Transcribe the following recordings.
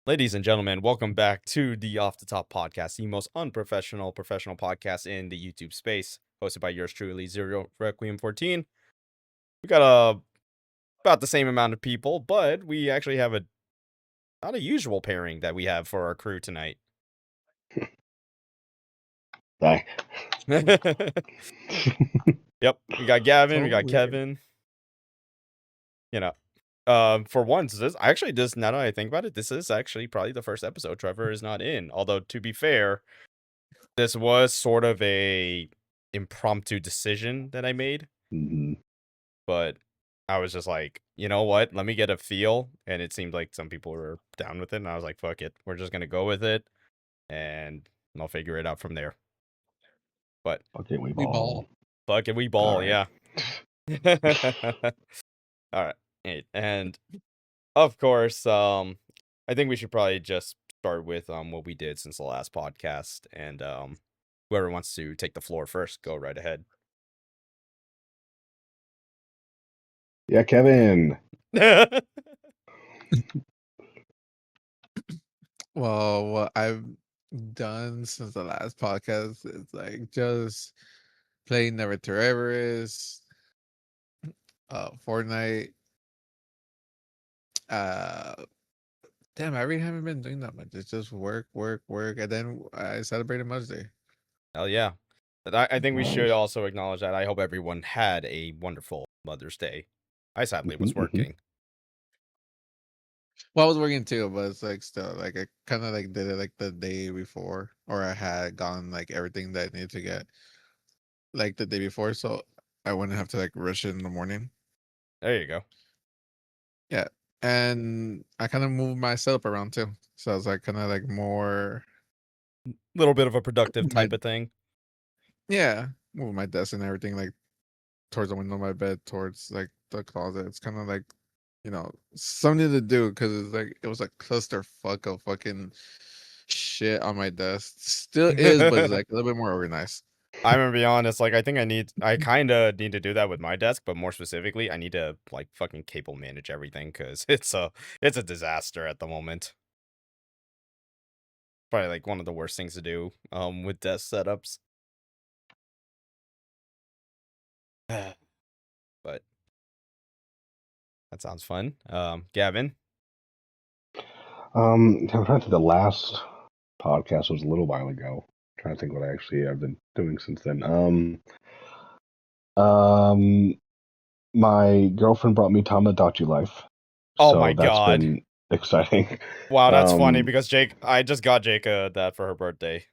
Ladies and gentlemen, welcome back to the Off the Top podcast, the most unprofessional professional podcast in the YouTube space, hosted by yours truly, Zero Requiem 14. We got about the same amount of people, but we actually have a not a usual pairing that we have for our crew tonight. Bye. Yep, we got Gavin, So we got weird. Kevin. For once, now that I think about it, this is actually probably the first episode Trevor is not in. Although, to be fair, this was sort of a impromptu decision that I made. Mm-hmm. But I was just like, you know what? Let me get a feel. And it seemed like some people were down with it. And I was like, fuck it. We're just going to go with it. And I'll figure it out from there. But Okay, we We ball. ball. fuck it, we ball, All right. yeah. All right. And of course, I think we should probably just start with what we did since the last podcast. And whoever wants to take the floor first, go right ahead. Yeah, Kevin. Well, what I've done since the last podcast is like just playing Never to Everest, Fortnite. Damn, I really haven't been doing that much. It's just work, and then I celebrated Mother's Day. Hell yeah. But I think we should Nice. also acknowledge that I hope everyone had a wonderful Mother's Day. I sadly was Mhm, mhm. working. Well, I was working too, but it's like still like I kind of like did it like the day before, or I had gotten like everything that I needed to get like the day before, so I wouldn't have to like rush it in the morning. There you go. Yeah, and I kind of moved my setup around too, so I was like kind of like more Little bit of a productive my type of thing. move my desk and everything like towards the window of my bed, towards like the closet. It's kind of like something to do because it's like it was a clusterfuck of fucking shit on my desk. Still is, but it's like a little bit more organized. I'm gonna be honest, like I kind of need to do that with my desk, but more specifically, I need to like fucking cable manage everything because it's a disaster at the moment. Probably like one of the worst things to do with desk setups. But that sounds fun. Gavin. I'm trying to think the last podcast was a little while ago. Trying to think what I've been doing since then. My girlfriend brought me Tamagotchi Life. Oh so my that's God. been exciting. Wow, that's funny because I just got Jake that for her birthday.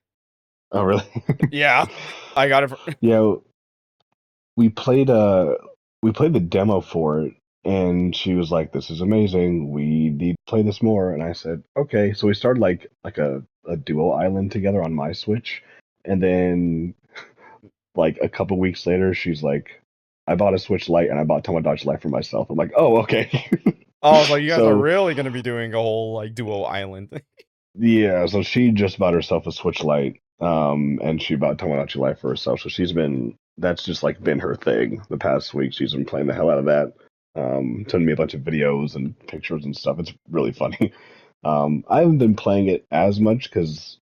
Oh really? Yeah, I got it. Yeah, we played the demo for it, and she was like, "This is amazing. We need to play this more." And I said, "Okay." So we started like a duo island together on my Switch, and then like a couple weeks later, she's like, "I bought a Switch Lite and I bought Tomodachi Life for myself." I'm like, "Oh, okay." Oh, I was like, you guys are So really gonna be doing a whole like duo island. yeah, so she just bought herself a Switch Lite, and she bought Tomodachi Life for herself. So that's just like been her thing the past week. She's been playing the hell out of that. Sending me a bunch of videos and pictures and stuff. It's really funny. I haven't been playing it as much because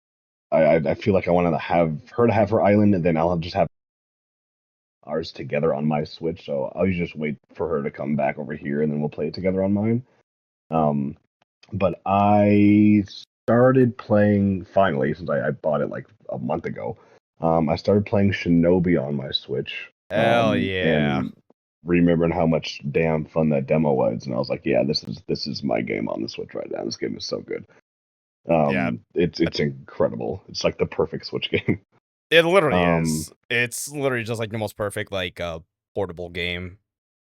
I feel like I want to have her island, and then I'll just have ours together on my Switch. So I'll just wait for her to come back over here, and then we'll play it together on mine. But I started playing finally since I bought it like a month ago. I started playing Shinobi on my Switch. Hell yeah. And remembering how much damn fun that demo was, and I was like, yeah, this is my game on the Switch right now. This game is so good. Yeah. It's incredible. It's like the perfect Switch game. It literally is. It's literally just like the most perfect like portable game.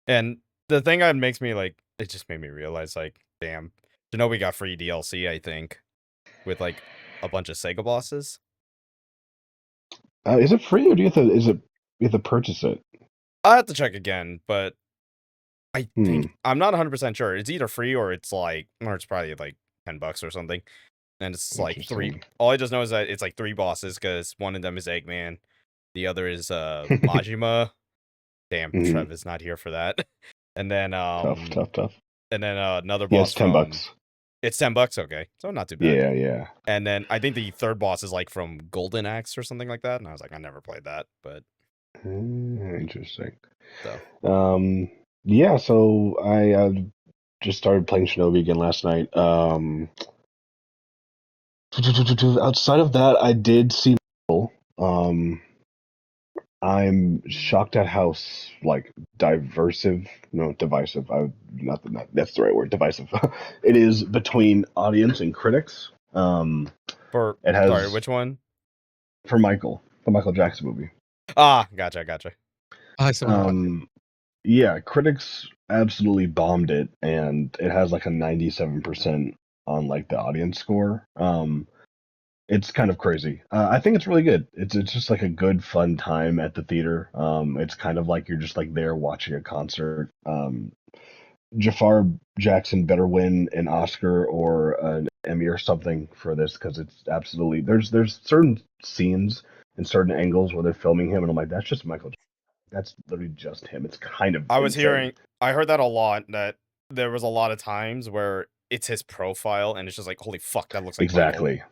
And the thing that makes me like it just made me realize like, damn, Shinobi got free DLC, I think, with like a bunch of Sega bosses. Is it free or you have to purchase it? I have to check again, but I think Hmm. I'm not 100% sure. It's either free or it's probably like $10 or something. And it's like three. Interesting. All I just know is that it's like three bosses because one of them is Eggman, the other is Majima. Damn, Mhm. Trev is not here for that. And then Tough. and then another Yes, boss $10. from It's $10. Okay, so not too bad. Yeah, yeah. And then I think the third boss is like from Golden Axe or something like that. And I was like, I never played that, but Interesting. so Yeah. So I just started playing Shinobi again last night. Outside of that, I did see. Um, I'm shocked at how like divisive. Not that's the right word. Divisive. It is between audience and critics. It sorry, has which one? for the Michael Jackson movie. Ah, gotcha. I still want to watch it. Yeah, critics absolutely bombed it, and it has like a 97% on like the audience score. It's kind of crazy. I think it's really good. It's just like a good fun time at the theater. It's kind of like you're just like there watching a concert. Jafar Jackson better win an Oscar or an Emmy or something for this because it's absolutely there's certain scenes and certain angles where they're filming him and I'm like that's just Michael. That's literally just him. It's kind of insane. I heard that a lot, that there was a lot of times where it's his profile and it's just like, holy fuck, that looks like Michael. Exactly.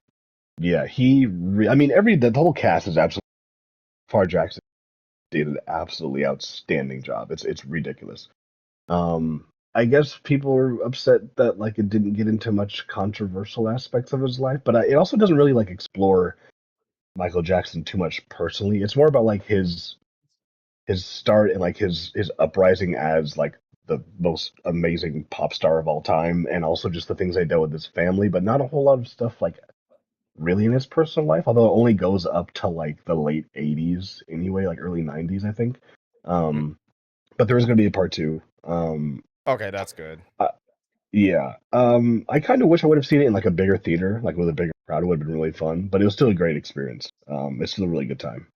Yeah, I mean, the whole cast is absolutely. Far Jackson did an absolutely outstanding job. It's ridiculous. I guess people are upset that like it didn't get into much controversial aspects of his life, but it also doesn't really like explore Michael Jackson too much personally. It's more about like his start and like his uprising as like the most amazing pop star of all time, and also just the things they did with his family, but not a whole lot of stuff like really in his personal life, although it only goes up to like the late 80s anyway, like early 90s, I think. Mm, But there is going to be a part two. okay, that's good. Uh, yeah. I kind of wish I would have seen it in like a bigger theater, like with a bigger crowd. It would have been really fun, but it was still a great experience. It's still a really good time.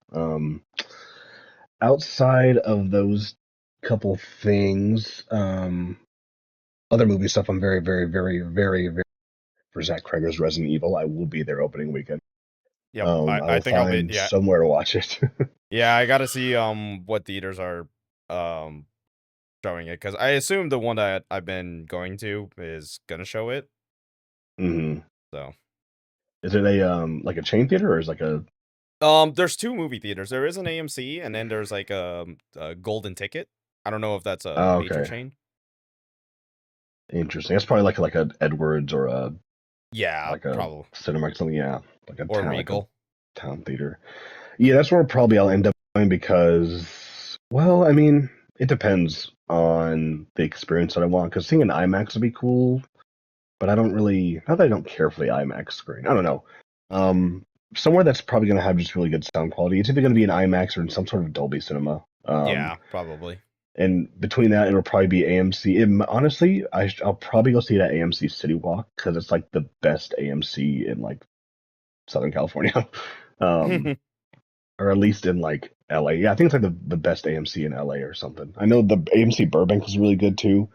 Outside of those couple things, other movie stuff, I'm very, very, very, very, very for Zach Kreger's Resident Evil. I will be there opening weekend. Yep, I I will think I'll be, find yeah. somewhere to watch it. Yeah, I gotta see what theaters are um showing it, because I assume the one that I've been going to is gonna show it. hmm So Is it a like a chain theater or is it like a there's two movie theaters. There is an AMC, and then there's like a Golden Ticket. I don't know if that's a oh, major okay, chain. interesting. It's probably like a Edwards or a Yeah, like a probably. Cinemark something. Yeah, Or like a Regal. town theater. Yeah, that's where probably I'll end up going because well, I mean, it depends on the experience that I want. Because seeing an IMAX would be cool, but I don't really not that I don't care for the IMAX screen. I don't know. Um, Somewhere that's probably going to have just really good sound quality. It's either going to be an IMAX or in some sort of Dolby Cinema. Yeah, probably. And between that, it'll probably be AMC. Honestly, I'll probably go see it at AMC City Walk because it's like the best AMC in like Southern California, um, or at least in like LA. Yeah, I think it's like the best AMC in LA or something. I know the AMC Burbank is really good too.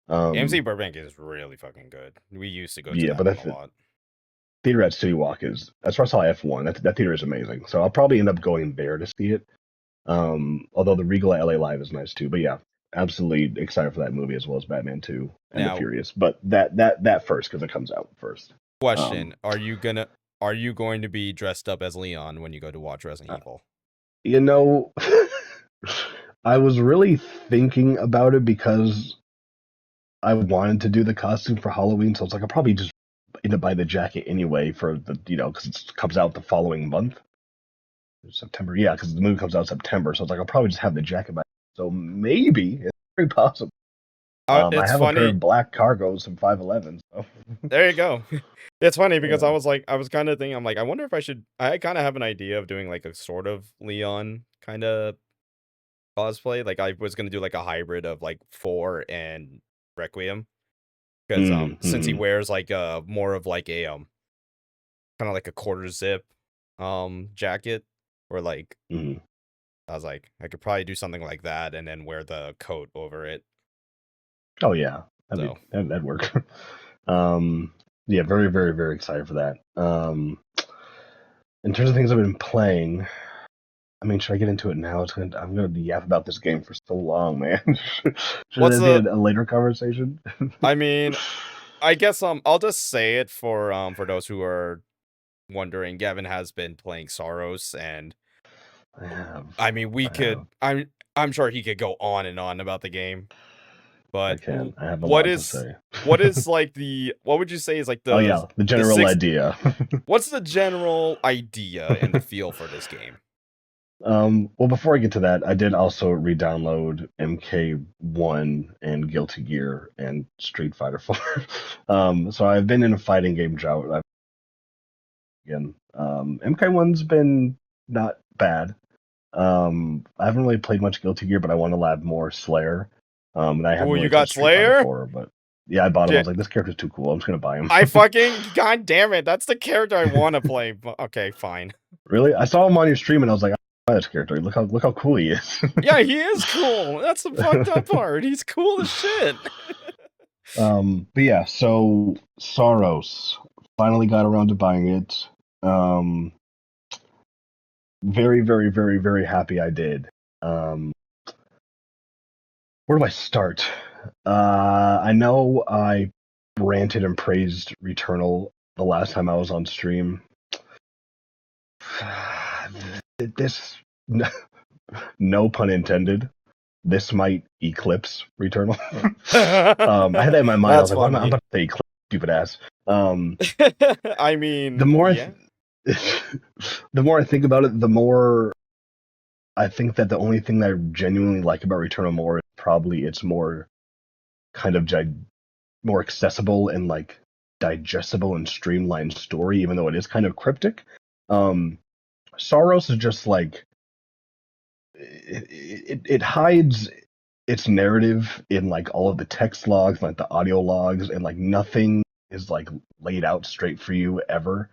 AMC Um, Burbank is really fucking good. We used to go to yeah, but that one that's a lot. theater at City Walk is that's where I saw F1. That theater is amazing. So I'll probably end up going there to see it. Although the Regal at LA Live is nice too. But yeah, absolutely excited for that movie as well as Batman 2 and the Now, Furious. But that first because it comes out first. question: are you going to be dressed up as Leon when you go to watch Resident Uh, Evil? you know, I was really thinking about it because I wanted to do the costume for Halloween, so it's like I'll probably just end up buying the jacket anyway for the because it comes out the following month. September, yeah, because the movie comes out in September, so it's like I'll probably just have the jacket by. So maybe it's very possible. I It's have a pair funny. of black cargos from 511. So There you go. It's funny because yeah. I was kind of thinking, I'm like, I wonder if I should. I kind of have an idea of doing like a sort of Leon kind of cosplay. Like I was gonna do like a hybrid of like 4 and Requiem, because since he Mm-hmm. wears like more of like a kind of like a quarter zip jacket, or like Mm-hmm. I was like, I could probably do something like that and then wear the coat over it. Oh yeah, So that'd work. um, yeah, very very very excited for that. In terms of things I've been playing, I mean, should I get into it now? I'm gonna yap about this game for so long, man. Should what's that be the a later conversation? I mean, I guess I'll just say it for those who are wondering. Gavin has been playing Soros, and I have. I mean we I have. could I'm sure he could go on and on about the game. I But can. I have a what lot to is say. what is like the what would you say is like Oh yeah, the the general six idea. what's the general idea and the feel for this game? Well, before I get to that, I did also re-download MK1 and Guilty Gear and Street Fighter 4. So I've been in a fighting game drought. Again, MK1's been not bad. I haven't really played much Guilty Gear, but I want to lab more Slayer. And I haven't Oh, you really got touched Street Fighter Slayer? 4, but yeah, I bought him. I Shit. was like, this character's too cool. I'm just gonna buy him. I fucking god damn it, that's the character I want to play. But okay, fine. Really? I saw him on your stream and I was like, I buy this character. Look how cool he is. Yeah, he is cool. That's the fucked up part. He's cool as shit. But yeah, so Soros finally got around to buying it. Very, very, very, very happy I did. Where do I start? I know I ranted and praised Returnal the last time I was on stream. This, no pun intended, this might eclipse Returnal. I had that in my mind. I was That's like, I'm funny. about to say eclipse, stupid ass. I The mean, more yeah. the more I think about it, the more I think that the only thing that I genuinely like about Returnal more is probably its more kind of more accessible and like digestible and streamlined story, even though it is kind of cryptic. Soros is just like it hides its narrative in like all of the text logs, like the audio logs, and like nothing is like laid out straight for you ever.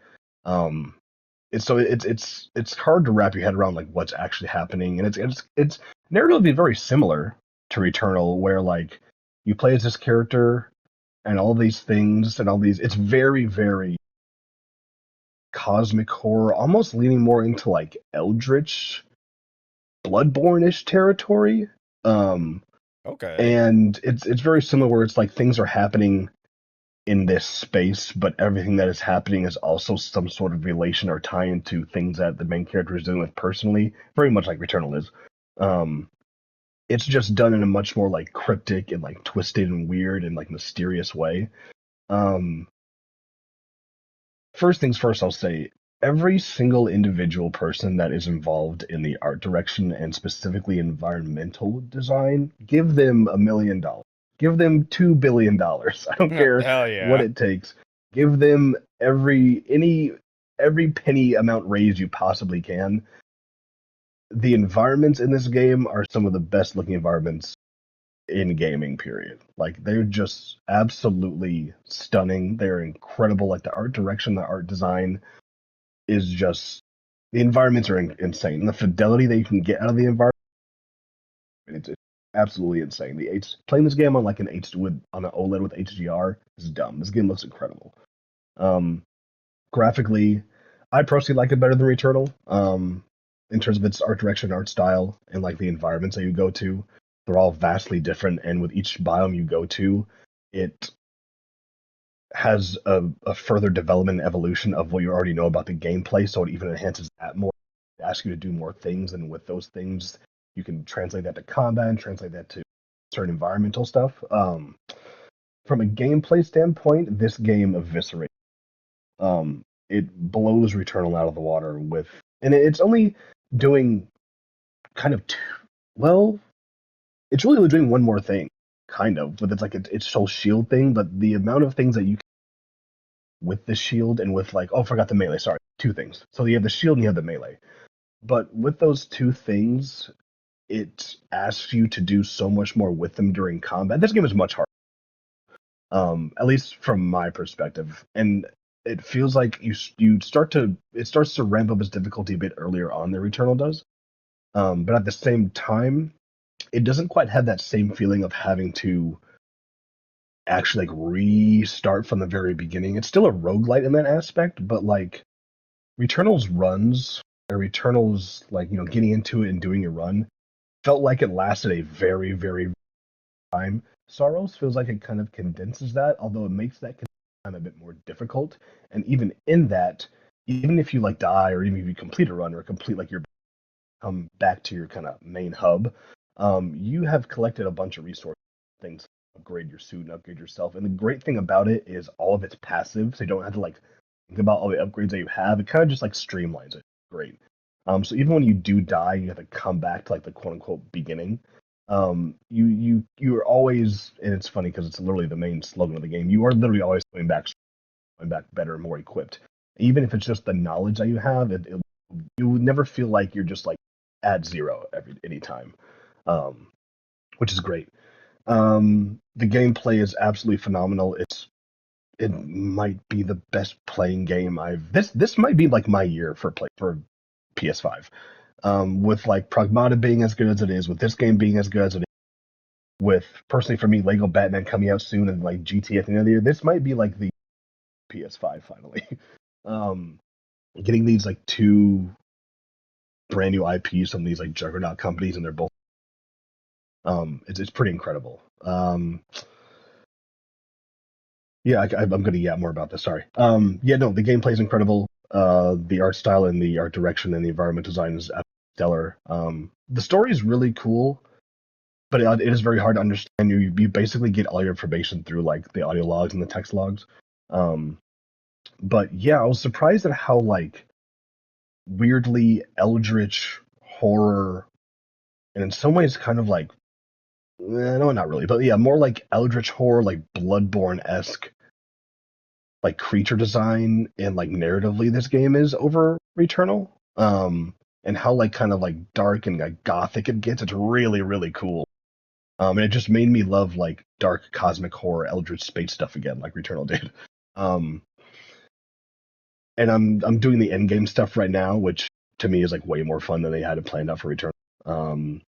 Um, it's hard to wrap your head around like what's actually happening, and it's narratively very similar to Returnal, where like you play as this character and all these things and all these. It's very very cosmic horror, almost leaning more into like Eldritch, Bloodborne-ish territory. Um, Okay. and it's very similar where it's like things are happening in this space, but everything that is happening is also some sort of relation or tie into things that the main character is dealing with personally, very much like Returnal is. Um, it's just done in a much more like cryptic and like twisted and weird and like mysterious way. Um, First things first, I'll say every single individual person that is involved in the art direction and specifically environmental design, give them $1 million. Give them $2 billion. I don't care Hell what yeah. it takes. Give them every penny amount raised you possibly can. The environments in this game are some of the best looking environments in gaming, period. Like they're just absolutely stunning. They're incredible. Like the art direction, the art design is just the environments are insane. And the fidelity that you can get out of the environment, it's absolutely insane. The H playing this game on like an H with on an OLED with HDR is dumb. This game looks incredible. Um, Graphically, I personally like it better than Returnal. In terms of its art direction, art style, and like the environments that you go to, they're all vastly different. And with each biome you go to, it has a further development and evolution of what you already know about the gameplay, so it even enhances that more. It asks you to do more things, and with those things, you can translate that to combat and translate that to certain environmental stuff. From a gameplay standpoint, this game eviscerates. It blows Returnal out of the water with, and it's only doing kind of well. It's really only doing one more thing, kind of, but it's like its whole shield thing. But the amount of things that you with the shield and with like, oh, I forgot the melee. Sorry, two things. So you have the shield and you have the melee. But with those two things, it asks you to do so much more with them during combat. This game is much harder, at least from my perspective, and it feels like you start to it starts to ramp up its difficulty a bit earlier on than Returnal does. But at the same time, it doesn't quite have that same feeling of having to actually like restart from the very beginning. It's still a roguelite in that aspect, but like Returnal's runs or Returnal's like, getting into it and doing your run felt like it lasted a very, very time. Sorrows feels like it kind of condenses that, although it makes that time a bit more difficult. And even in that, even if you like die or even if you complete a run or complete like your come back to your kind of main hub, you have collected a bunch of resources, things, upgrade your suit and upgrade yourself. And the great thing about it is all of it's passive, so you don't have to like think about all the upgrades that you have. It kind of just like streamlines it. Great. So even when you do die, you have to come back to like the quote unquote beginning. You are always, and it's funny because it's literally the main slogan of the game. You are literally always going back better and more equipped. Even if it's just the knowledge that you have, you would never feel like you're just like at zero any time, um, which is great. The gameplay is absolutely phenomenal. It might be the best playing game I've this might be like my year for PS5. With like Pragmata being as good as it is, with this game being as good as it is, with personally for me Lego Batman coming out soon and like GTA at the end of the year, this might be like the PS5 finally. um, Getting these like two brand new IPs from these like juggernaut companies, and they're both it's pretty incredible. Yeah, I'm gonna yeah more about this. Sorry. Yeah, no, the gameplay is incredible. The art style and the art direction and the environment design is stellar. The story is really cool, but it is very hard to understand. You basically get all your information through like the audio logs and the text logs. Um, but yeah, I was surprised at how like weirdly eldritch horror, and in some ways kind of like no, not really, but yeah, more like eldritch horror, like Bloodborne esque like creature design and like narratively this game is over Returnal. And how like kind of like dark and like gothic it gets. It's really, really cool. And it just made me love like dark cosmic horror, eldritch space stuff again, like Returnal did. Um, and I'm doing the end game stuff right now, which to me is like way more fun than they had it planned out for Returnal. Um,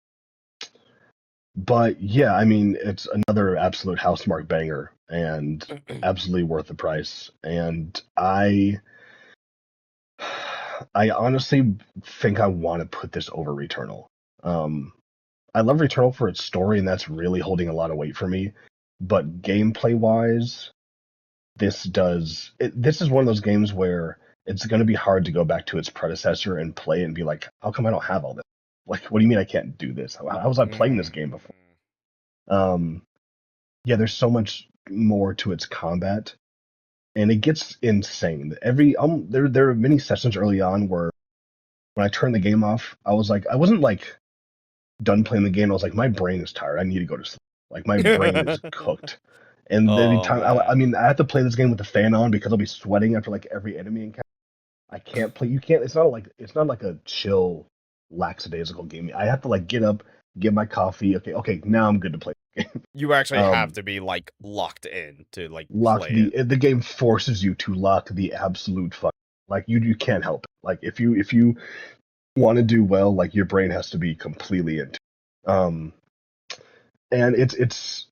but yeah, I mean, it's another absolute housemark banger and absolutely worth the price. And I honestly think I want to put this over Returnal. Um, I love Returnal for its story, and that's really holding a lot of weight for me. But gameplay wise, this is one of those games where it's going to be hard to go back to its predecessor and play and be like, how come I don't have all this? Like, what do you mean I can't do this? How was I playing this game before? Um, yeah, there's so much more to its combat, and it gets insane. There are many sessions early on where when I turned the game off, I wasn't like done playing the game. I was like, my brain is tired. I need to go to sleep. Like my brain is cooked. And every Oh time, I man. mean, I have to play this game with the fan on because I'll be sweating after like every enemy encounter. I can't play. You can't. It's not like a chill, lackadaisical game. I have to like get up, get my coffee. Okay. Now I'm good to play. You actually have um, to be like locked in to like lock play it. the game forces you to lock the absolute fuck. Like you can't help it. Like if you want to do well, like your brain has to be completely into. Um, and it's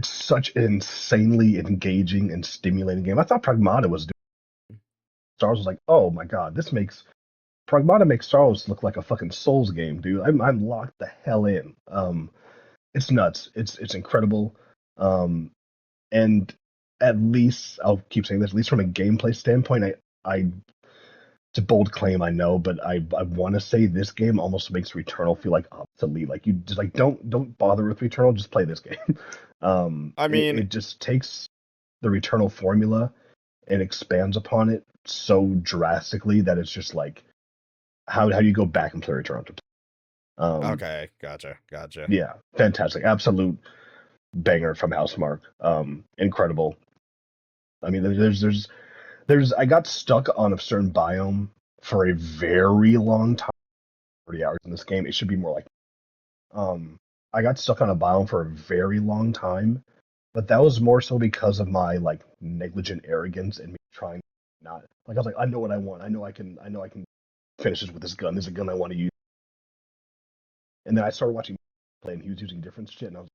such an insanely engaging and stimulating game. I thought Pragmata was doing. Star Wars was like, oh my god, this makes Pragmata makes Star Wars look like a fucking Souls game, dude. I'm locked the hell in. It's nuts. It's incredible. Um, and at least I'll keep saying this. At least from a gameplay standpoint, I it's a bold claim, I know, but I want to say this game almost makes Returnal feel like obsolete. Like you just like don't bother with Returnal, just play this game. I It, mean, it just takes the Returnal formula and expands upon it so drastically that it's just like how do you go back and play Returnal? okay, gotcha. Yeah, fantastic, absolute banger from Housemark. Incredible. I mean, there's I got stuck on a certain biome for a very long time. 30 hours in this game. It should be more like um I got stuck on a biome for a very long time, but that was more so because of my like negligent arrogance and me trying not like I was like I know what I want. I know I can finish this with this gun. This is a gun I want to use. And then I started watching play and he was using different shit and I was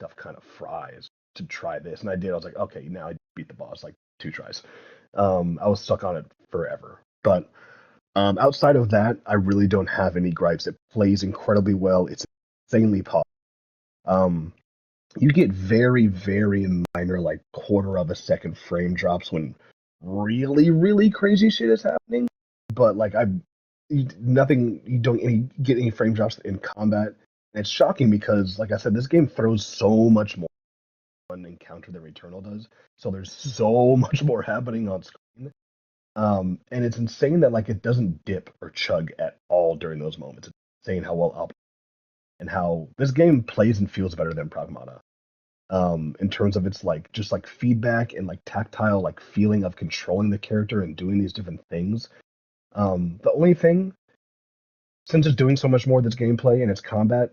like, stuff kind of fries to try this. And I did. I was like, okay, now I beat the boss like 2 tries. I was stuck on it forever. But outside of that, I really don't have any gripes. It plays incredibly well. It's insanely polished. Um, you get very, very minor, like quarter of a second frame drops when really, really crazy shit is happening. But like nothing, you don't get any frame drops in combat. And it's shocking because, like I said, this game throws so much more one encounter than Returnal does. So there's so much more happening on screen. And it's insane that like it doesn't dip or chug at all during those moments. It's insane how well up and how this game plays and feels better than Pragmata. In terms of its like just like feedback and like tactile like feeling of controlling the character and doing these different things. The only thing, since it's doing so much more of its gameplay and its combat,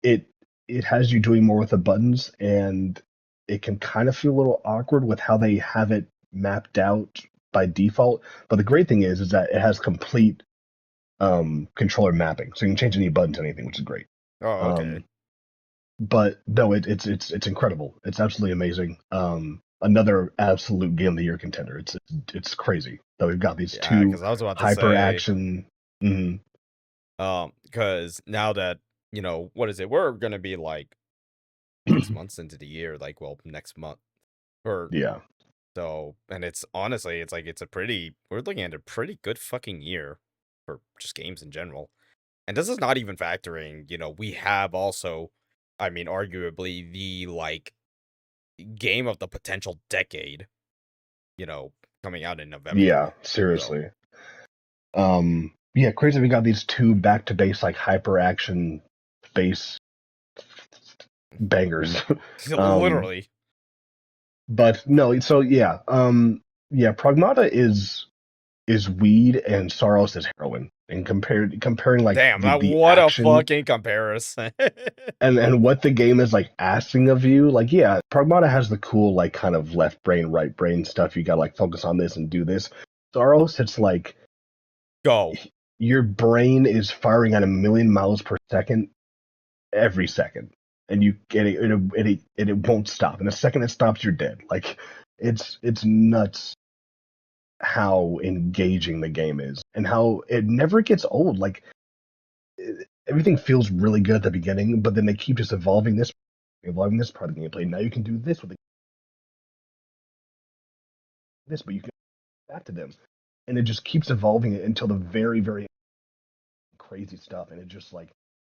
it it has you doing more with the buttons, and it can kind of feel a little awkward with how they have it mapped out by default. But the great thing is that it has complete controller mapping, so you can change any button to anything, which is great. Oh, okay. Um, but no, it's incredible. It's absolutely amazing. Another absolute game of the year contender. It's crazy that we've got these Yeah, two because I was about to hyper say, action. Mhm, because now that, what is it? We're gonna be like 6 months into the year, like, well, next month. Or yeah, so, and it's honestly, it's like we're looking at a pretty good fucking year for just games in general. And this is not even factoring, we have also, I mean, arguably the like game of the potential decade, you know, coming out in November. yeah. So, Seriously. Yeah, crazy. We got these two back to base like hyper action base bangers. um, literally. but no, so yeah, yeah. Pragmata is weed and Saros is heroin. And comparing like Damn, the what a action fucking comparison. and what the game is like asking of you, like yeah, Pragmata has the cool like kind of left brain, right brain stuff. You gotta like focus on this and do this. Saros, it's like Go. your brain is firing at 1,000,000 miles per second every second, and you get it, it won't stop. And the second it stops, you're dead. Like it's nuts how engaging the game is and how it never gets old. Like everything feels really good at the beginning, but then they keep just evolving this part of the gameplay. Now you can do this with this, but you can go back to them, and it just keeps evolving it until the very, very crazy stuff. And it just like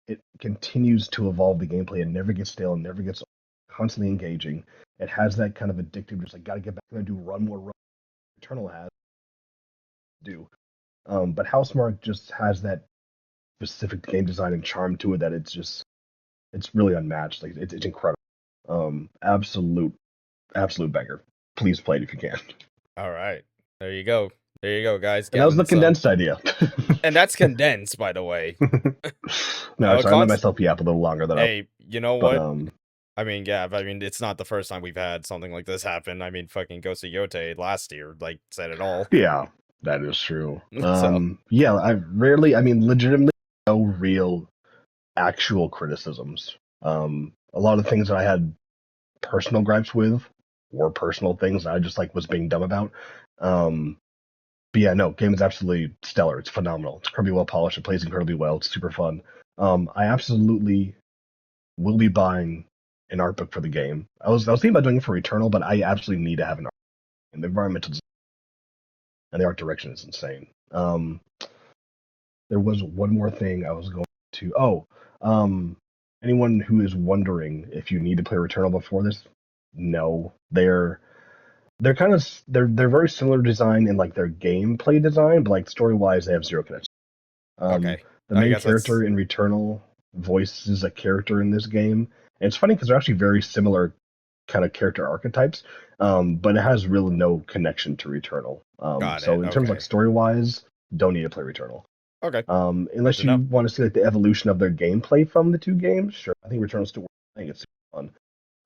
it continues to evolve the gameplay and never gets stale and never gets constantly engaging. It has that kind of addictive, just like gotta get back there and do run more run. Eternal has do. But Housemark just has that specific game design and charm to it that it's really unmatched. Like it's incredible. Absolute banger. Please play it if you can. All right. There you go. There you go, guys. And that was the Getting some. condensed idea. And that's condensed, by the way. No, sorry, I let Const myself yap a little longer than I. Hey, you know But what? I mean, yeah, I mean, it's not the first time we've had something like this happen. I mean, fucking Ghost of Yote last year, like, said it all. yeah, that is true. So, Yeah, I mean, legitimately, no real actual criticisms. A lot of things that I had personal gripes with were personal things I just like was being dumb about. Um, but yeah, no, game is absolutely stellar. It's phenomenal. It's incredibly well polished. It plays incredibly well. It's super fun. I absolutely will be buying an art book for the game. I was thinking about doing it for Eternal, but I absolutely need to have an art. And the environmental and the art direction is insane. There was one more thing I was going to. Oh, anyone who is wondering if you need to play Returnal before this, no, they're kind of they're very similar design in like their gameplay design, but like story wise, they have zero connection. Um, okay. the I main guess that's character in Returnal voices a character in this game, and it's funny because they're actually very similar kind of character archetypes, but it has really no connection to Returnal. got So it. in terms of like Okay. story wise, don't need to play Returnal. Okay. Good Unless to know. you want to see like the evolution of their gameplay from the two games, sure. I think Returnal still works. I think it's super fun.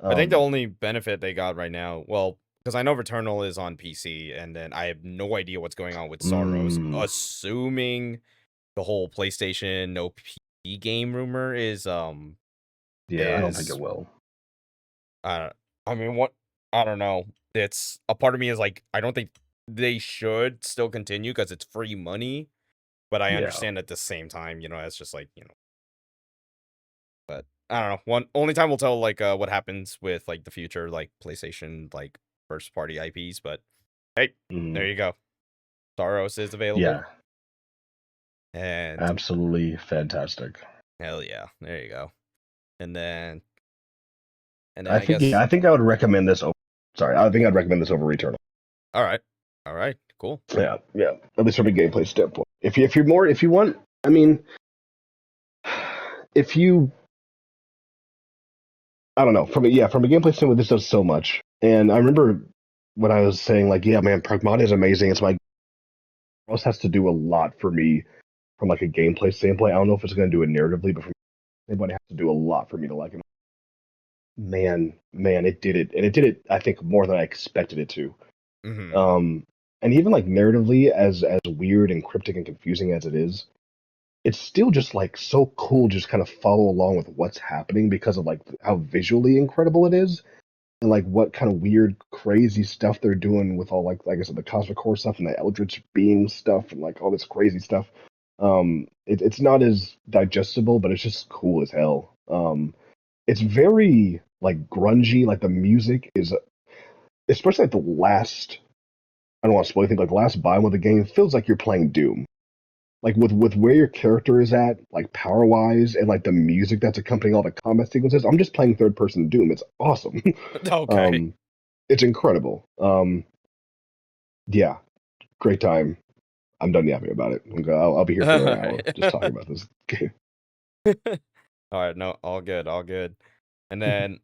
I think the Um, only benefit they got right now, well, because I know Returnal is on PC, and then I have no idea what's going on with Sorrows. mm, Assuming the whole PlayStation no PC game rumor yeah, I don't think it is will. uh I mean what I don't know. It's a part of me is like I don't think they should still continue because it's free money, but I Yeah. understand at the same time, it's just like, but I don't know. Only time will tell like what happens with like the future like PlayStation like first party IPs, but hey, there you go. Staros is available. Yeah, And absolutely fantastic. hell yeah, there you go. And then I I think yeah, guess I think I would recommend this over. Sorry, I think I'd recommend this over Returnal. all right. All right, cool. Yeah, yeah. At least from a gameplay standpoint. If you want, I mean, if you, I don't know, from a gameplay standpoint, this does so much. And I remember when I was saying like, yeah, man, Pragmata is amazing. It's my This has to do a lot for me from like a gameplay standpoint. I don't know if it's going to do it narratively, but from anybody has to do a lot for me to like it. Man, it did it, and it did it. I think more than I expected it to. Mm-hmm. Um, and even like narratively, as weird and cryptic and confusing as it is, it's still just like so cool. Just kind of follow along with what's happening because of like how visually incredible it is, and like what kind of weird, crazy stuff they're doing with all like I said, the cosmic core stuff and the eldritch being stuff and like all this crazy stuff. It's not as digestible, but it's just cool as hell. It's very like grungy. Like the music is, especially like the last. I don't want to spoil anything. Like the last biome of the game feels like you're playing Doom. Like with where your character is at, like power wise, and like the music that's accompanying all the combat sequences. I'm just playing third person Doom. It's awesome. Okay. um, it's incredible. Yeah, great time. I'm done yapping about it. I'll be here for another hour just talking about this game. All right, no, all good, all good. And then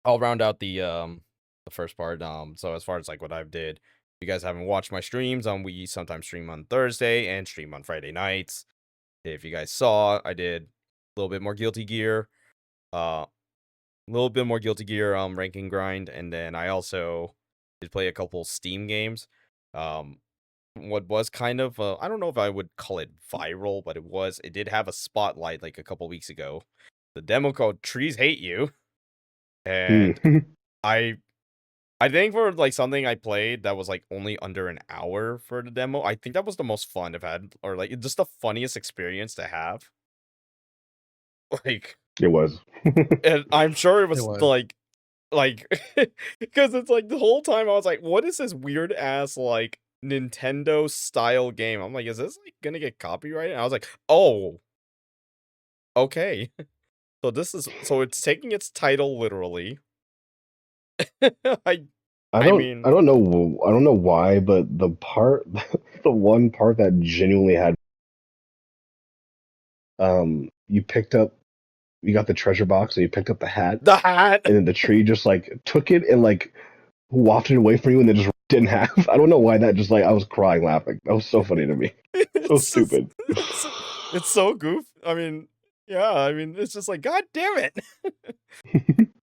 I'll round out the first part. So as far as like what I've did, if you guys haven't watched my streams, we sometimes stream on Thursday and stream on Friday nights. If you guys saw, I did a little bit more Guilty Gear, a little bit more Guilty Gear ranking grind, and then I also did play a couple Steam games. Um, what was kind of I don't know if I would call it viral, but it did have a spotlight like a couple weeks ago. The demo called Trees Hate You, and I I think for like something I played that was like only under an hour for the demo, I think that was the most fun I've had, or like just the funniest experience to have. Like, It was. and I'm sure it It was was. like because it's like the whole time I was like, what is this weird ass like Nintendo style game? I'm like, is this like gonna get copyrighted? And I was like, oh, okay. So it's taking its title literally. I I mean, I don't know why, but the part the one part that genuinely had you picked up you got the treasure box and you picked up the hat the hat. and then the tree just like took it and like wafted it away from you and then just didn't have. I don't know why that just like I was crying laughing. That was so funny to me. So It's just stupid. it's so goof. I mean, yeah, I mean, it's just like god damn it.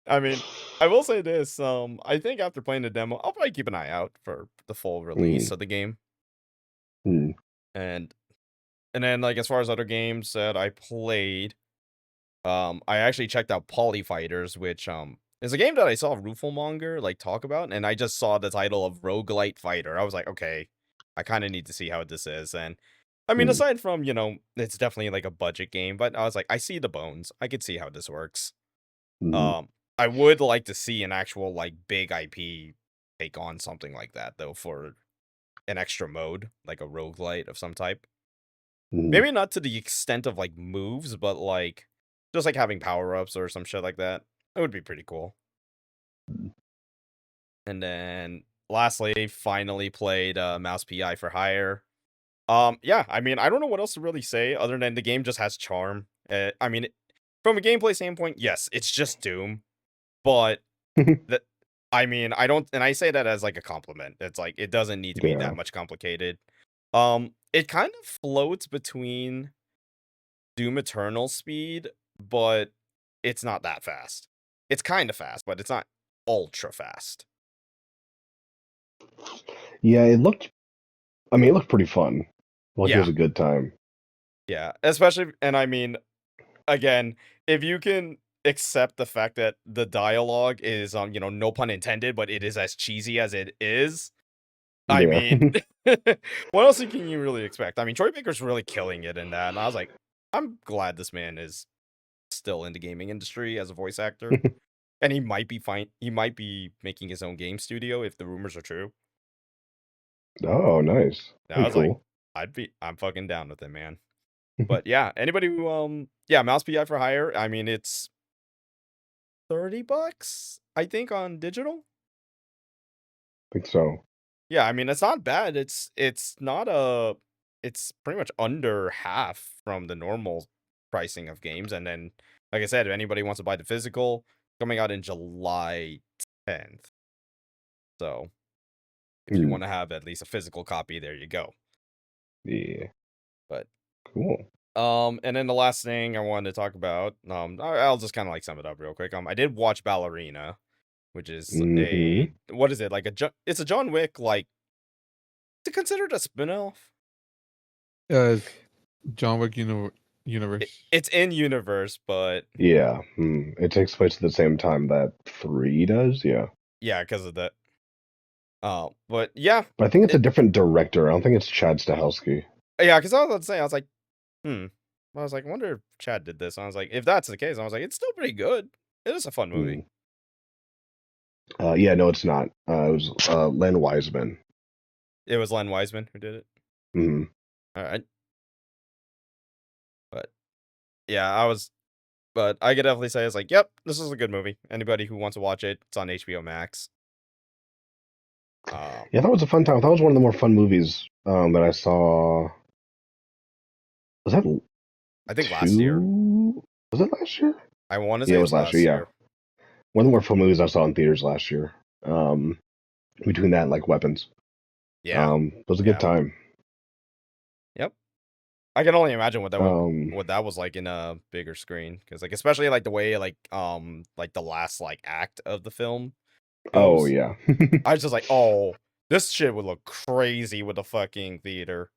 I mean, I will say this, I think after playing the demo, I'll probably keep an eye out for the full release Mm, of the game. mm, And then like as far as other games that I played, I actually checked out Poly Fighters, which is a game that I saw Rufelmonger like talk about, and I just saw the title of Roguelite Fighter. I was like, okay, I kind of need to see how this is. And I mean, mm, aside from, it's definitely like a budget game, but I was like, I see the bones. I could see how this works. mm, Um, I would like to see an actual like big IP take on something like that though for an extra mode, like a roguelite of some type. mm, Maybe not to the extent of like moves, but like just like having power-ups or some shit like that. That would be pretty cool. And then lastly, finally played Mouse PI for Hire. Yeah, I mean, I don't know what else to really say other than the game just has charm. I mean, from a gameplay standpoint, yes, it's just Doom, but that I mean, I don't, and I say that as like a compliment. It's like it doesn't need to be yeah. that much complicated. It kind of floats between Doom Eternal speed, but it's not that fast. It's kind of fast, but it's not ultra fast. Yeah, it looked pretty fun. Like it was Yeah, a good time. yeah. Especially, and I mean, again, if you can accept the fact that the dialogue is, no pun intended, but it is as cheesy as it is. I Yeah. mean, what else can you really expect? I mean, Troy Baker's really killing it in that, and I was like, I'm glad this man is still in the gaming industry as a voice actor, and he might be fine. He might be making his own game studio if the rumors are true. Oh, nice. And I Pretty was like, cool. I'm fucking down with it, man. But yeah, anybody who yeah, mouse PI for hire. I mean, it's $30, I think, on digital. Think so. Yeah, I mean, it's not bad. It's not a it's pretty much under half from the normal pricing of games. And then, like I said, if anybody wants to buy the physical, coming out in July 10th. So if you Hmm. want to have at least a physical copy, there you go. Yeah. But Cool. and then the last thing I wanted to talk about, I'll just kind of like sum it up real quick. I did watch Ballerina, which is Mm-hmm. what is it, like it's a John Wick, like, to consider it a spin-off. It's John Wick universe. It's in universe, but Yeah. It takes place at the same time that 3 does. Yeah. yeah, because of that. But yeah, But I think it's a different director. I don't think it's Chad Stahelski. yeah, because I was about to say, I was like, I was like, I wonder if Chad did this. And I was like, if that's the case, I was like, it's still pretty good. It is a fun movie. Yeah, no, it's not. It was Len Wiseman. It was Len Wiseman who did it. Hmm. All right. But yeah, but I could definitely say it's like, yep, this is a good movie. Anybody who wants to watch it, it's on HBO Max. Yeah, that was a fun time. That was one of the more fun movies that I saw. Was that I think last year. Was it last year? I want to Yeah, say it it's was last year. Yeah, one of the more fun movies I saw in theaters last year. Between that and like Weapons. Yeah. It was a good time. Yep. I can only imagine what that was like in a bigger screen, because like, especially like the way like the last like act of the film goes. Oh yeah. I was just like, oh, this shit would look crazy with the fucking theater.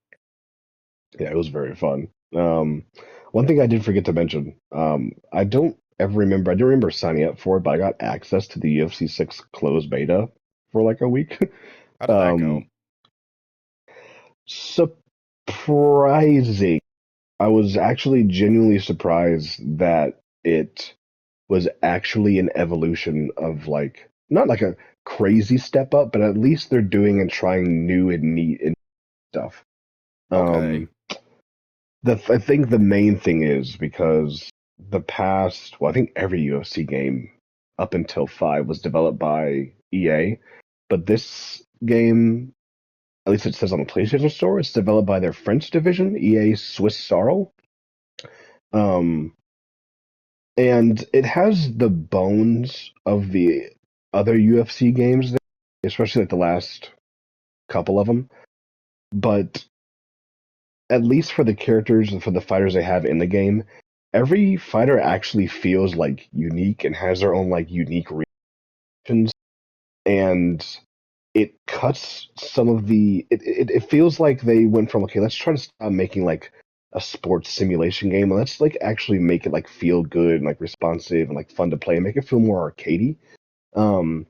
Yeah, it was very fun. One thing I did forget to mention, I don't ever remember. I do remember signing up for it, but I got access to the UFC 6 closed beta for like a week. How did that go? Surprising. I was actually genuinely surprised that it was actually an evolution of like not like a crazy step up, but at least they're doing and trying new and neat and stuff. Okay. I think the main thing is because the past, well, I think every UFC game up until 5 was developed by EA, but this game, at least it says on the PlayStation Store, it's developed by their French division, EA Swiss Sorrow. And it has the bones of the other UFC games, especially like the last couple of them. But at least for the characters and for the fighters they have in the game, every fighter actually feels like unique and has their own like unique reactions. And it cuts some of it feels like they went from, okay, let's try to stop making like a sports simulation game, let's like actually make it like feel good and like responsive and like fun to play and make it feel more arcadey. And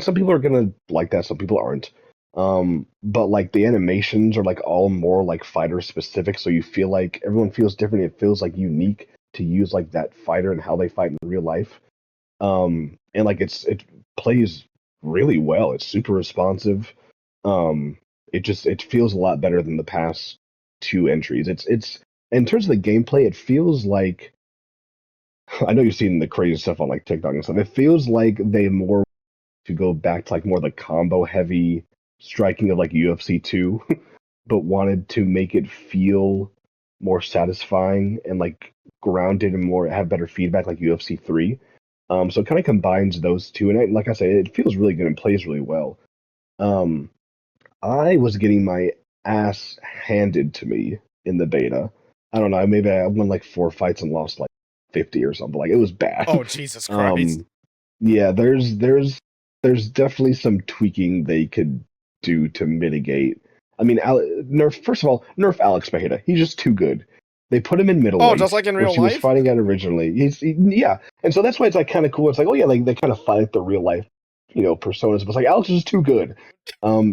some people are gonna like that, some people aren't. But like the animations are like all more like fighter specific, so you feel like everyone feels different. It feels like unique to use like that fighter and how they fight in real life. And like it plays really well. It's super responsive. It feels a lot better than the past 2 entries. It's in terms of the gameplay, it feels like I know you've seen the crazy stuff on like TikTok and stuff. It feels like they more to go back to like more the combo heavy striking of like UFC 2, but wanted to make it feel more satisfying and like grounded and more have better feedback like UFC 3. So it kind of combines those two, and like I said, it feels really good and plays really well. I was getting my ass handed to me in the beta. I don't know, maybe I won like 4 fights and lost like 50 or something. Like it was bad. Oh, Jesus Christ. Yeah, there's definitely some tweaking they could do to mitigate. I mean, first of all, nerf Alex Mejida. He's just too good. They put him in middleweight, just like in real which he was life? fighting at originally. Yeah, and so that's why it's like kind of cool. It's like, oh yeah, like they kind of fight the real life, personas. But it's like Alex is too good.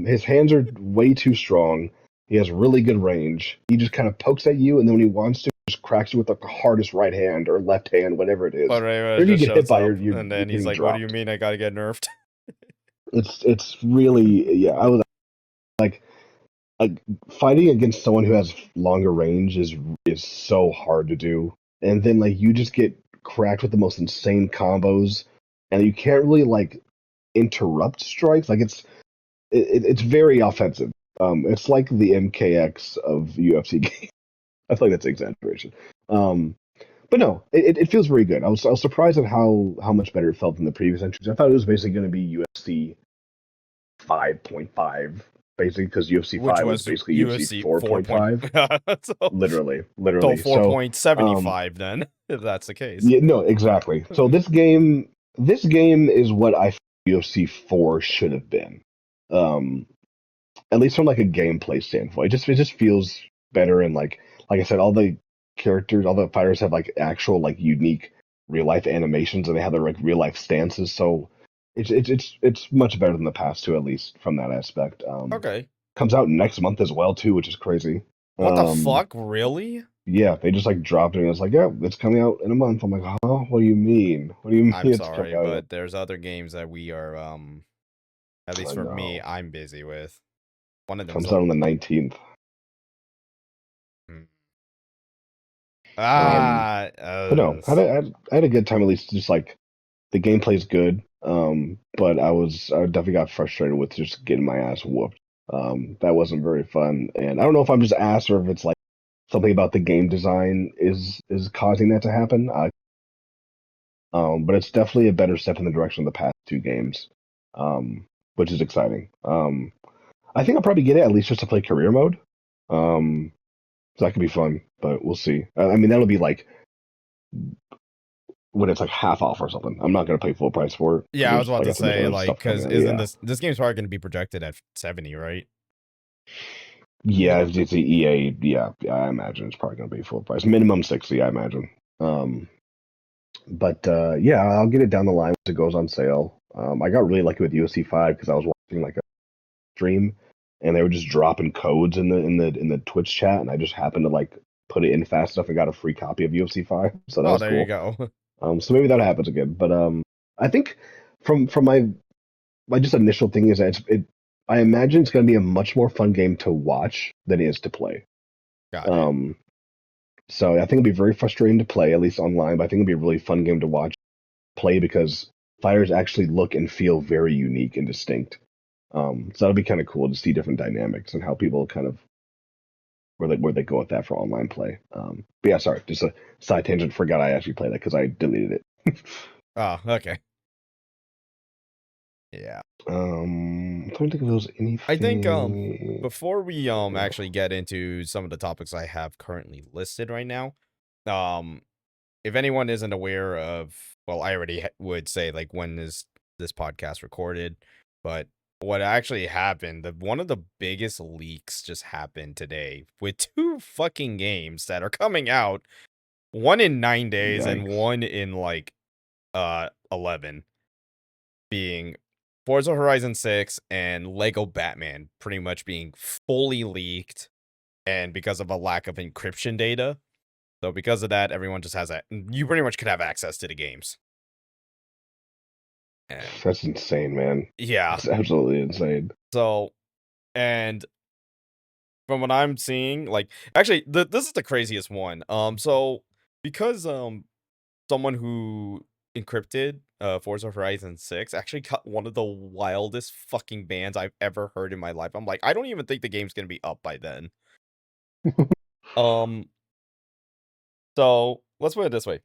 His hands are way too strong. He has really good range. He just kind of pokes at you, and then when he wants to, just cracks you with the hardest right hand or left hand, whatever it is. But Or Rayman you just get hit shows by up, you're and then he's getting like, "What do you dropped. mean I gotta get nerfed?" It's really yeah. I was like fighting against someone who has longer range is so hard to do, and then like you just get cracked with the most insane combos, and you can't really like interrupt strikes. Like it's very offensive. It's like the MKX of UFC games. I feel like that's an exaggeration. But no, it feels very good. I was surprised at how much better it felt than the previous entries. I thought it was basically going to be UFC 5.5, basically because UFC Which 5 was was basically UFC UFC 4 point. 4.5. so, Literally, so literally. So, 4.75 then, if that's the case. yeah, no, exactly. So this game is what I feel UFC 4 should have been. Um, at least from like a gameplay standpoint. It just feels better and like I said, all the characters, all the fighters have like actual like unique real life animations and they have their like real life stances. So it's much better than the past two, at least from that aspect. Okay. Comes out next month as well too, which is crazy. What the Um, fuck? Really? yeah, they just like dropped it and it's like, yeah, it's coming out in a month. I'm like, huh? What do you mean? What do you mean I'm it's coming sorry, out? but there's other games that we are, at least I for me, know. I'm busy with. One of them's Comes out on the 19th. Hmm. Um, Ah, but no, I had a good time at least. Just like the gameplay's good, but I definitely got frustrated with just getting my ass whooped. That wasn't very fun, and I don't know if I'm just ass or if it's like something about the game design is causing that to happen. But it's definitely a better step in the direction of the past two games, which is exciting. I think I'll probably get it at least just to play career mode. Um, so that could be fun, but we'll see. I mean, that'll be like when it's like half off or something. I'm not gonna pay full price for it because yeah, I was there's, about like to I said, say, there's like, stuff coming because out. isn't Yeah, this game's probably going to be projected at 70, right? yeah, if it's the EA. Yeah, I imagine it's probably gonna be full price, minimum 60, I imagine. Um, but yeah, I'll get it down the line once it goes on sale. I got really lucky with UFC 5 because I was watching like a stream and they were just dropping codes in the Twitch chat, and I just happened to like put it in fast enough and got a free copy of UFC 5, so that Oh, was there you cool. go. So maybe that happens again. But I think from my just initial thing is that I imagine it's going to be a much more fun game to watch than it is to play. Got it. Um, so I think it'll be very frustrating to play, at least online. But I think it'll be a really fun game to watch play because fighters actually look and feel very unique and distinct. So that'll be kind of cool to see different dynamics and how people kind of where they go with that for online play. But yeah, sorry, just a side tangent. Forgot I actually played that because I deleted it. Oh, okay. Yeah. I'm trying to think if there was I think anything. before we actually get into some of the topics I have currently listed right now, um if anyone isn't aware of, well, I already would say like when is this podcast recorded, but what actually happened, one of the biggest leaks just happened today with two fucking games that are coming out, one in 9 days and Yikes. one in like 11, being Forza Horizon 6 and Lego Batman pretty much being fully leaked, and because of a lack of encryption data. So because of that, everyone just has that. You pretty much could have access to the games. And That's insane, man. yeah. It's absolutely insane. So, and from what I'm seeing, like, actually, this is the craziest one. So because someone who encrypted Forza Horizon 6 actually got one of the wildest fucking bans I've ever heard in my life. I'm like, I don't even think the game's gonna be up by then. Um, so let's put it this way: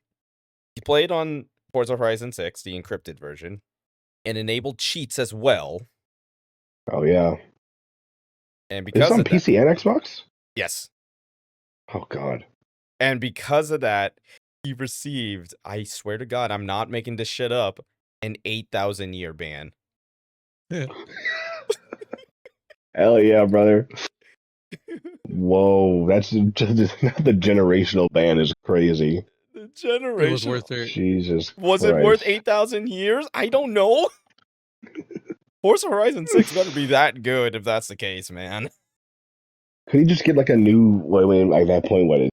you played on Forza Horizon 6, the encrypted version, and enabled cheats as well. Oh yeah. And Is this because on of that, PC and Xbox? yes. Oh god. And because of that, he received, I swear to God, I'm not making this shit up, an 8,000 year ban. Yeah. Hell yeah, brother. Whoa, that's the generational ban is crazy. The It was generational. worth it. Jesus Was it worth Christ. 8,000 years? I don't know. Forza Horizon 6 better be that good if that's the case, man. Could he just get like a new wait, at that point what is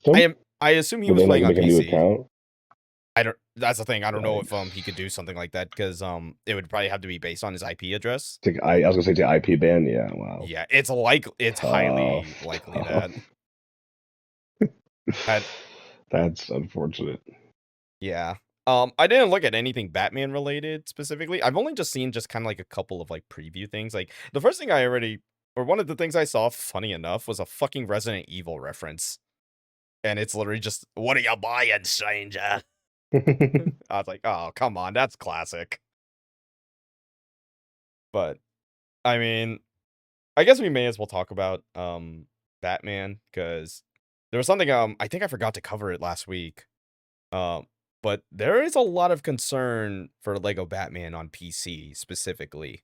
So I assume he will was they like playing on make a new PC. account? I don't. That's the thing. I don't know if Yikes. he could do something like that because it would probably have to be based on his IP address. I was gonna say the IP ban. Yeah. Wow. Yeah, it's highly Tough. likely that. Tough. Had That's unfortunate. Yeah. I didn't look at anything Batman related specifically. I've only just seen just kind of like a couple of like preview things. Like the first thing one of the things I saw, funny enough, was a fucking Resident Evil reference. And it's literally just, what are you buying, stranger? I was like, oh, come on, that's classic. But I mean, I guess we may as well talk about Batman, because there was something I think I forgot to cover it last week. Um, but there is a lot of concern for Lego Batman on PC specifically.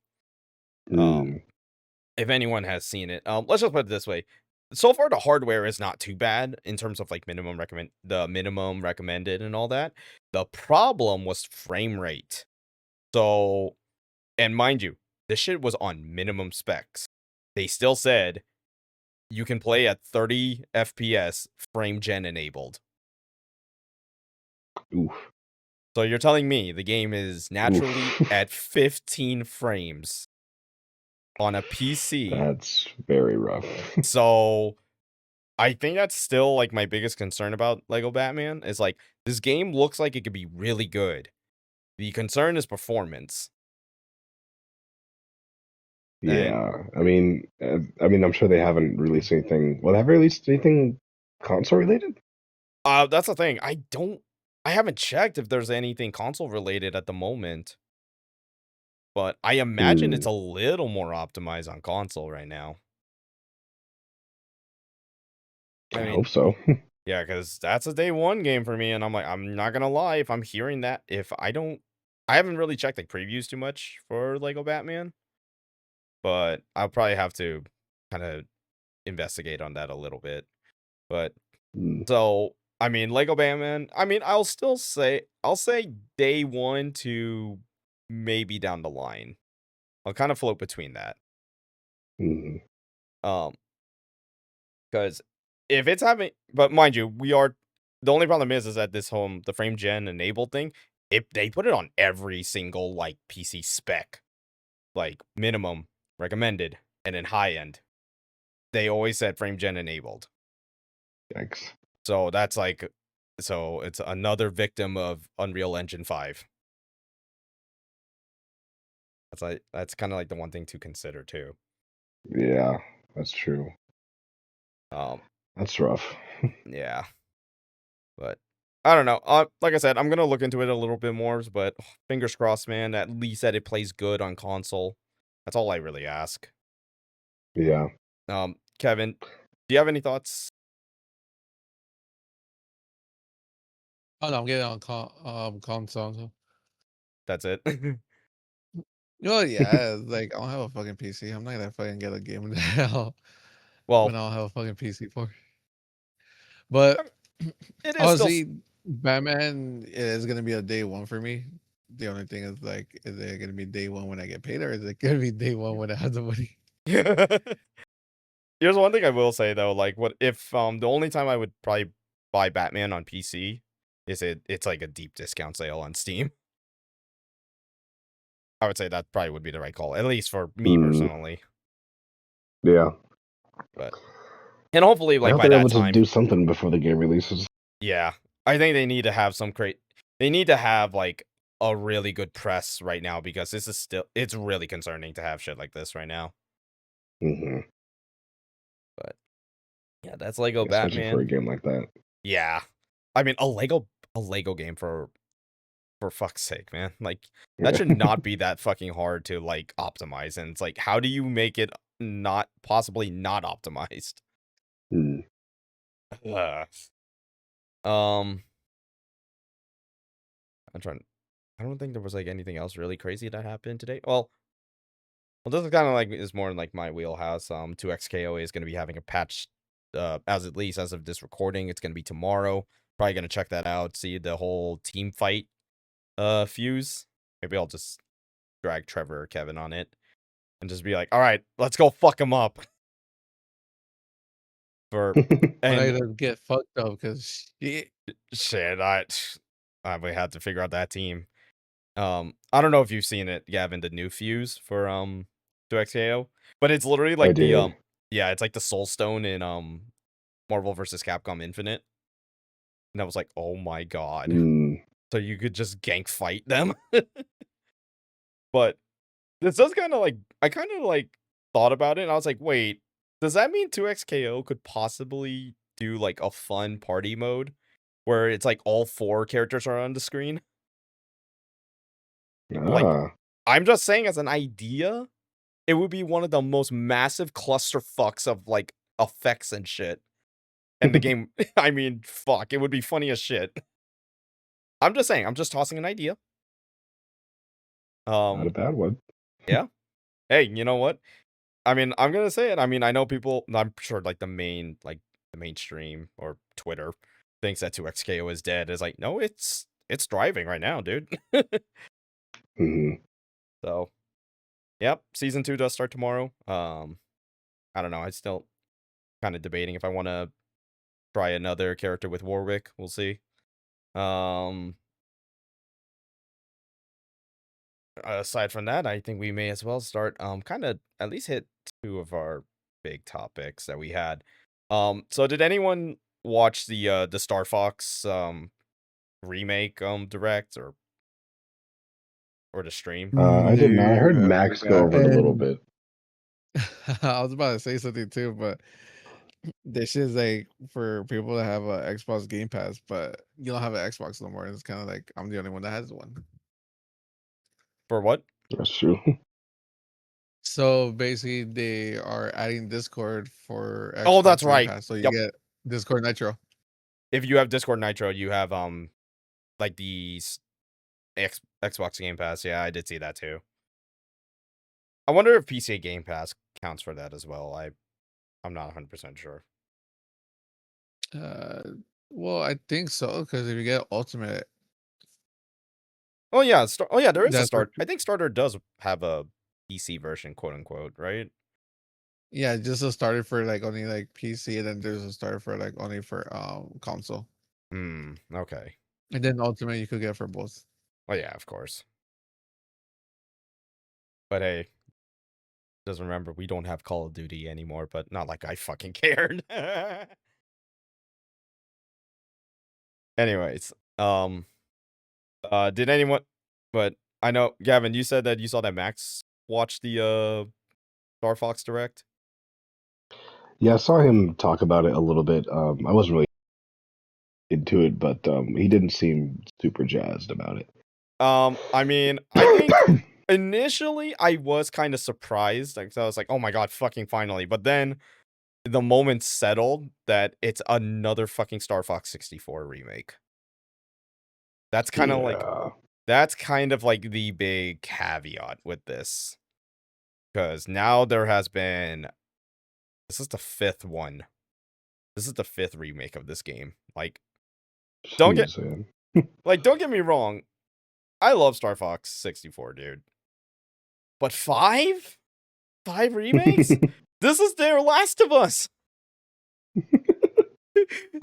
Mm, If anyone has seen it, let's just put it this way: so far, the hardware is not too bad in terms of like minimum recommended and all that. The problem was frame rate. So, and mind you, this shit was on minimum specs. They still said you can play at 30 FPS frame gen enabled. oof. So you're telling me the game is naturally Oof. at 15 frames on a PC. That's very rough. So I think that's still like my biggest concern about Lego Batman is like this game looks like it could be really good. The concern is performance. And Yeah. I'm sure they haven't released anything. Well, have they released anything console related? that's the thing. I haven't checked if there's anything console related at the moment. But I imagine Hmm. it's a little more optimized on console right now. I I mean, hope so. yeah, because that's a day one game for me, and I'm like, I'm not gonna lie, if I'm hearing that, I haven't really checked like previews too much for Lego Batman, but I'll probably have to kind of investigate on that a little bit. But Hmm. so, I mean, Lego Batman, I mean, I'll say day one to maybe down the line. I'll kind of float between that. Hmm. Um, because if it's having, but mind you, the only problem is that the frame gen enabled thing, if they put it on every single like PC spec, like minimum, recommended, and then high end, they always said frame gen enabled. Yikes. So so it's another victim of Unreal Engine 5. That's kind of like the one thing to consider too. Yeah, that's true. Um, That's rough. yeah, but I don't know. Like I said, I'm gonna look into it a little bit more, but fingers crossed, man. At least that it plays good on console. That's all I really ask. Yeah. Kevin, do you have any thoughts? Oh no, I'm getting on console. So. That's it. Oh yeah, like I don't have a fucking PC. I'm not gonna fucking get a game now Well, when I don't have a fucking PC for. But I mean, it is still. honestly, Batman is gonna be a day one for me. The only thing is like, is it gonna be day one when I get paid, or is it gonna be day one when I have the money? Here's one thing I will say though, like what if the only time I would probably buy Batman on PC is it's like a deep discount sale on Steam. I would say that probably would be the right call, at least for me Hmm. personally. Yeah. But and hopefully I like hope by they're that able to time, do something before the game releases. yeah. I think they need to have they need to have like a really good press right now because it's really concerning to have shit like this right now. Hmm. But yeah, that's Lego Especially for a Batman. game like that. Yeah. I mean a Lego game for fuck's sake, man. Like that should not be that fucking hard to like optimize. And it's like, how do you make it not possibly not optimized? Hmm. Ugh. Um, I'm trying. I don't think there was like anything else really crazy that happened today. Well, this is kind of like is more in like my wheelhouse. 2XKOA is going to be having a patch. As at least as of this recording, it's going to be tomorrow. Probably going to check that out. See the whole team fight. Fuse. Maybe I'll just drag Trevor or Kevin on it and just be like, all right, let's go fuck him up. for When I and just get fucked up because shit, I we had to figure out that team. I don't know if you've seen it, Gavin, the new fuse for 2XKO, but it's literally I like the did. yeah, it's like the Soul Stone in Marvel vs. Capcom Infinite. And I was like, "Oh my god." Mm, So you could just gank fight them. But this does kind of like I kind of like thought about it and I was like, "Wait, does that mean 2XKO could possibly do like a fun party mode where it's like all four characters are on the screen?" Like ah. I'm just saying as an idea, it would be one of the most massive clusterfucks of like effects and shit. And the game, I mean, fuck, it would be funny as shit. I'm just saying, I'm just tossing an idea. Not a bad one. Yeah. Hey, you know what? I mean, I'm gonna say it. I mean, I know people. I'm sure, like the mainstream or Twitter thinks that 2XKO is dead. It's like, no, it's thriving right now, dude. Hmm. So, yep, season 2 does start tomorrow. I don't know. I still kind of debating if I want to try another character with Warwick. We'll see. Um, aside from that, I think we may as well start kind of at least hit two of our big topics that we had. So did anyone watch the Star Fox remake direct or the stream? I did not. I heard no, Max go yeah, over it a little and bit. I was about to say something too, but this shit is like for people that have a Xbox Game Pass, but you don't have an Xbox no more. And it's kind of like I'm the only one that has one. For what? That's true. So basically, they are adding Discord for Oh, that's Xbox Game right. Pass, so you Yep. get Discord Nitro. If you have Discord Nitro, you have like the Xbox Game Pass. Yeah, I did see that too. I wonder if PC Game Pass counts for that as well. I'm not 100% sure. Uh, well, I think so because if you get Ultimate, Oh yeah, there is a that's what. start. I think Starter does have a PC version, quote unquote, right? Yeah, just a starter for like only like PC, and then there's a starter for like only for console, Okay. and then Ultimate you could get for both. Oh yeah, of course. But hey, just remember we don't have Call of Duty anymore, but not like I fucking cared. Anyways, did anyone but I know Gavin, you said that you saw that Max watched the Star Fox Direct? Yeah, I saw him talk about it a little bit. I wasn't really into it, but he didn't seem super jazzed about it. I mean, I think initially I was kind of surprised. Like, so I was like, "Oh my god, fucking finally!" But then the moment settled that it's another fucking Star Fox 64 remake. That's kind of like Yeah. the big caveat with this, because now there has been this is the fifth one. This is the fifth remake of this game. Like, don't get Jeez, man. don't get me wrong. I love Star Fox 64, dude. But five remakes? This is their Last of Us. I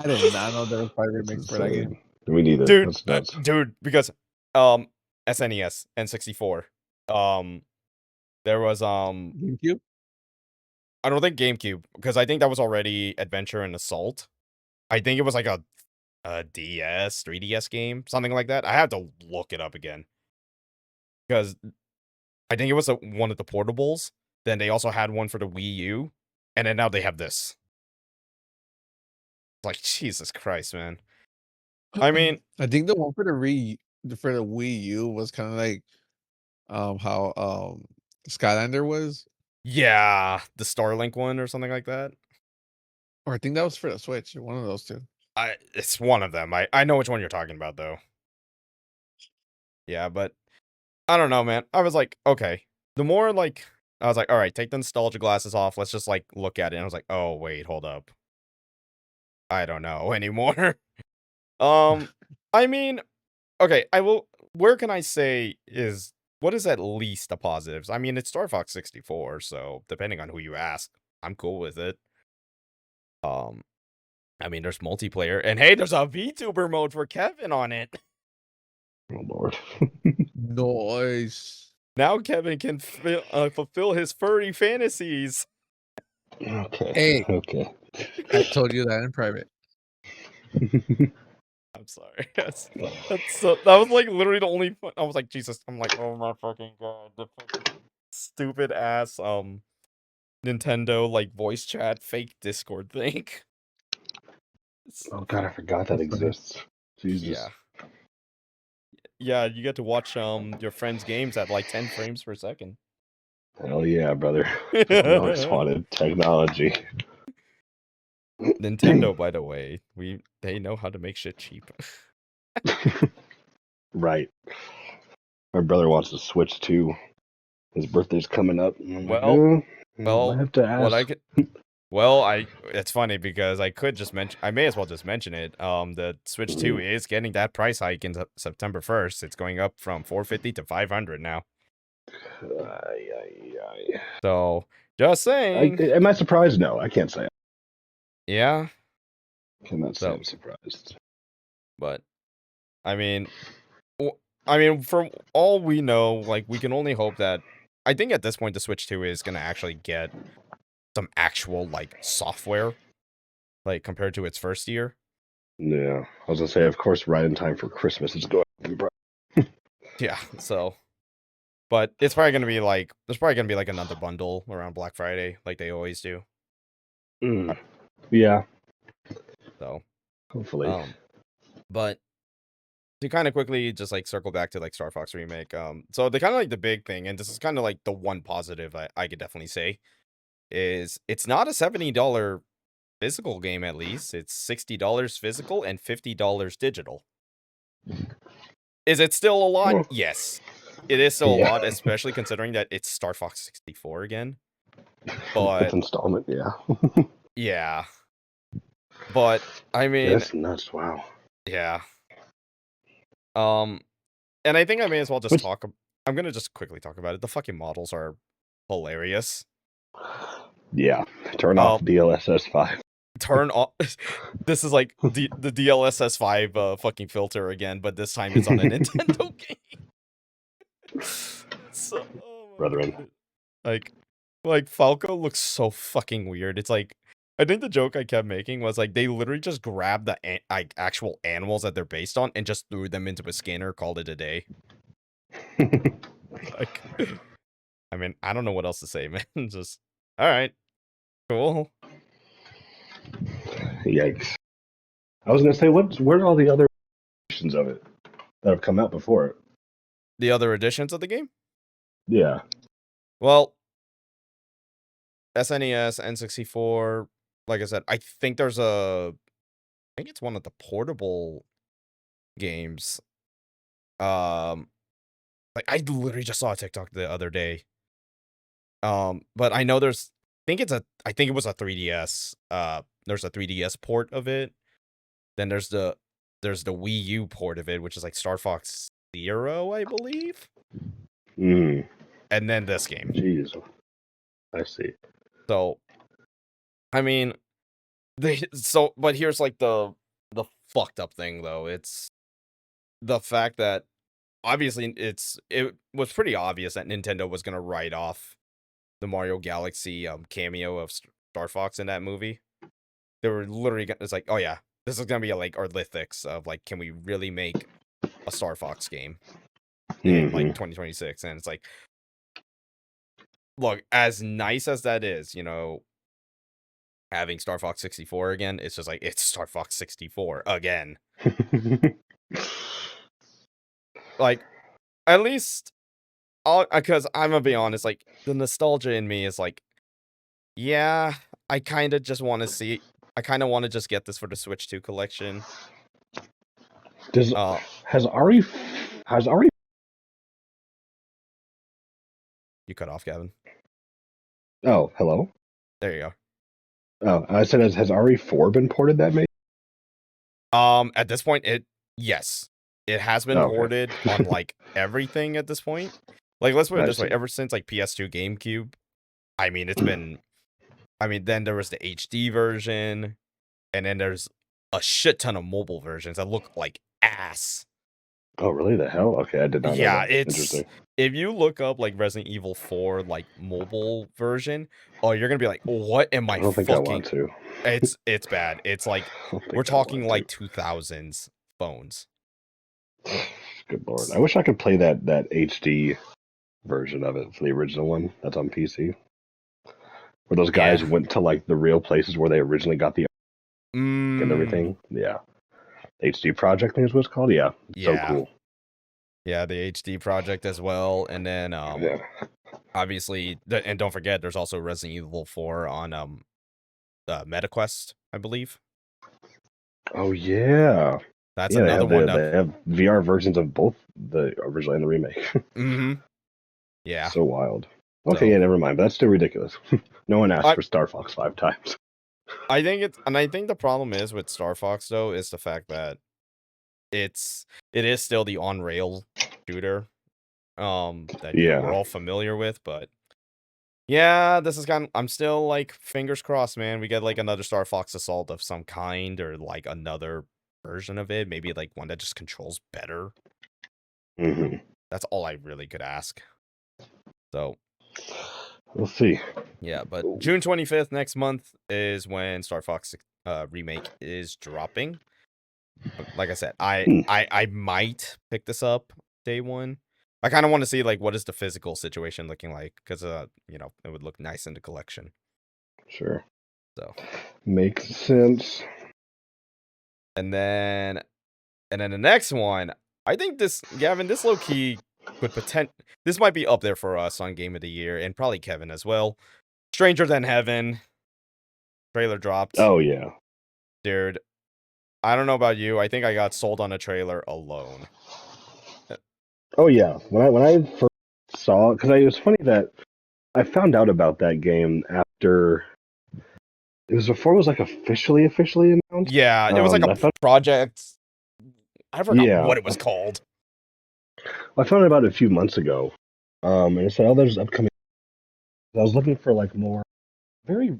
did not know there was 5 remakes for that game. Insane. Me neither. Dude, That's nuts. dude, because SNES and 64. There was GameCube. I don't think GameCube, because I think that was already Adventure and Assault. I think it was like a DS, 3DS game, something like that. I have to look it up again. Because I think it was one of the portables. Then they also had one for the Wii U. And then now they have this. Like, Jesus Christ, man. I mean, I think the one for for the Wii U was kind of like how Skylander was, yeah, the Starlink one or something like that. or I think that was for the Switch. One of those two. It's one of them. I know which one you're talking about though. Yeah, but I don't know, man. I was like, okay. The more like I was like, all right, take the nostalgia glasses off. Let's just like look at it. And I was like, oh wait, hold up. I don't know anymore. um, I mean, okay, I will. Where can I say is what is at least the positives? I mean, it's Star Fox 64, so depending on who you ask, I'm cool with it. I mean, there's multiplayer, and hey, there's a VTuber mode for Kevin on it. Oh Lord. Nice. Now Kevin can fulfill his furry fantasies. Okay. Hey. Okay. I told you that in private. I'm sorry. That's so. That was like literally the only. I was like, Jesus. I'm like, oh my fucking god, the fucking stupid ass Nintendo like voice chat fake Discord thing. Oh God, I forgot that That's funny. exists. Jesus. Yeah, you get to watch your friends' games at like 10 frames per second. Hell yeah, brother. That's what we always wanted. Technology. Nintendo, by the way, they know how to make shit cheap. Right. My brother wants to switch too. His birthday's coming up. I'm like, Well, I have to what I ask. could. It's funny because I could just mention. I may as well just mention it. The Switch 2 is getting that price hike in September 1st. It's going up from $450 to $500 now. So just saying. Am I surprised? No, I can't say. Yeah. I cannot say I'm surprised. But I mean, from all we know, like we can only hope that. I think at this point the Switch 2 is gonna actually get some actual like software, like compared to its first year. Yeah, I was gonna say, of course, right in time for Christmas. It's going. Yeah. So, but it's probably gonna be like there's probably gonna be like another bundle around Black Friday, like they always do. Yeah. So, hopefully. But to kind of quickly just like circle back to like Star Fox Remake, so the kind of like the big thing, and this is kind of like the one positive I could definitely say, is it's not a $70 physical game. At least it's $60 physical and $50 digital. Is it still a lot? Yes, it is still a lot, especially considering that it's Star Fox 64 again. But it's installment, yeah. Yeah. But I mean, that's nuts. Wow. Yeah. And I think I may as well just talk. I'm gonna just quickly talk about it. The fucking models are hilarious. Yeah. Turn off DLSS 5. Turn off. This is like the DLSS 5 fucking filter again, but this time it's on a Nintendo game. So, Brethren. Like Falco looks so fucking weird. It's like, I think the joke I kept making was like they literally just grabbed the actual animals that they're based on and just threw them into a scanner, called it a day. Like, I mean, I don't know what else to say, man. Just all right, cool. Yikes! I was gonna say, where are all the other editions of it that have come out before it? The other editions of the game? Yeah. Well, SNES, N64. Like I said, I think there's I think it's one of the portable games. Like I literally just saw a TikTok the other day. But I know I think it was a 3DS. There's a 3DS port of it. Then there's the Wii U port of it, which is like Star Fox Zero, I believe. And then this game. Jeez. I see. So, I mean, but here's like the fucked up thing though. It's the fact that obviously it was pretty obvious that Nintendo was gonna write off the Mario Galaxy cameo of Star Fox in that movie. They were literally it's like, oh yeah, this is gonna be like our lithics of like, can we really make a Star Fox game in like 2026? And it's like, look, as nice as that is, having Star Fox 64 again, it's just like it's Star Fox 64 again. Like, at least, because I'm gonna be honest, like the nostalgia in me is like, yeah, I kind of just want to see. I kind of want to just get this for the Switch 2 collection. Has Ari? You cut off, Gavin. Oh, hello. There you go. Oh, I said, has RE4 been ported that maybe? At this point, yes, it has been ported on like everything at this point. Like, let's put it this way: ever since like PS2, GameCube, I mean, it's been I mean, then there was the HD version, and then there's a shit ton of mobile versions that look like ass. Oh, really? The hell? Okay, I did not know Yeah, that. it's Interesting. if you look up like Resident Evil 4 like mobile version, oh, you're gonna be like, what am I I don't think I want fucking? to. It's bad. It's like I don't we're think I talking want to. like 2000s phones. Good lord. I wish I could play that HD version of it for the original one that's on PC. Where those guys Yeah. went to like the real places where they originally got the and Mm, everything. Yeah. HD Project, I think is what it's called. Yeah. So yeah. cool. Yeah, the HD project as well, and then Yeah. obviously, and don't forget, there's also Resident Evil 4 on MetaQuest, I believe. Oh yeah. That's Yeah, another one that. they have VR versions of both the original and the remake. Mm-hmm. Yeah. So wild. Okay, So yeah, never mind. But that's still ridiculous. No one asked I for Star Fox 5 times. I think the problem is with Star Fox though is the fact that it is still the on rail shooter that we're Yeah. all familiar with, but yeah, this is I'm still like fingers crossed, man. We get like another Star Fox Assault of some kind or like another version of it, maybe like one that just controls better. hmm That's all I really could ask. So, We'll see. yeah, but June 25th next month is when Star Fox remake is dropping. But like I said, Hmm. I might pick this up day one. I kind of want to see like what is the physical situation looking like because you know, it would look nice in the collection. Sure. So, Makes sense. and then the next one, I think this Gavin, this low key could this might be up there for us on Game of the Year and probably Kevin as well. Stranger Than Heaven trailer dropped. Oh yeah. Dude, I don't know about you. I think I got sold on a trailer alone. Oh yeah. When I first saw it, because it was funny that I found out about that game after it was before it was like officially announced. Yeah, it was like a I thought project. I forgot yeah, what it was called. I found out about it a few months ago. And it said, oh, there's upcoming. I was looking for like more. Very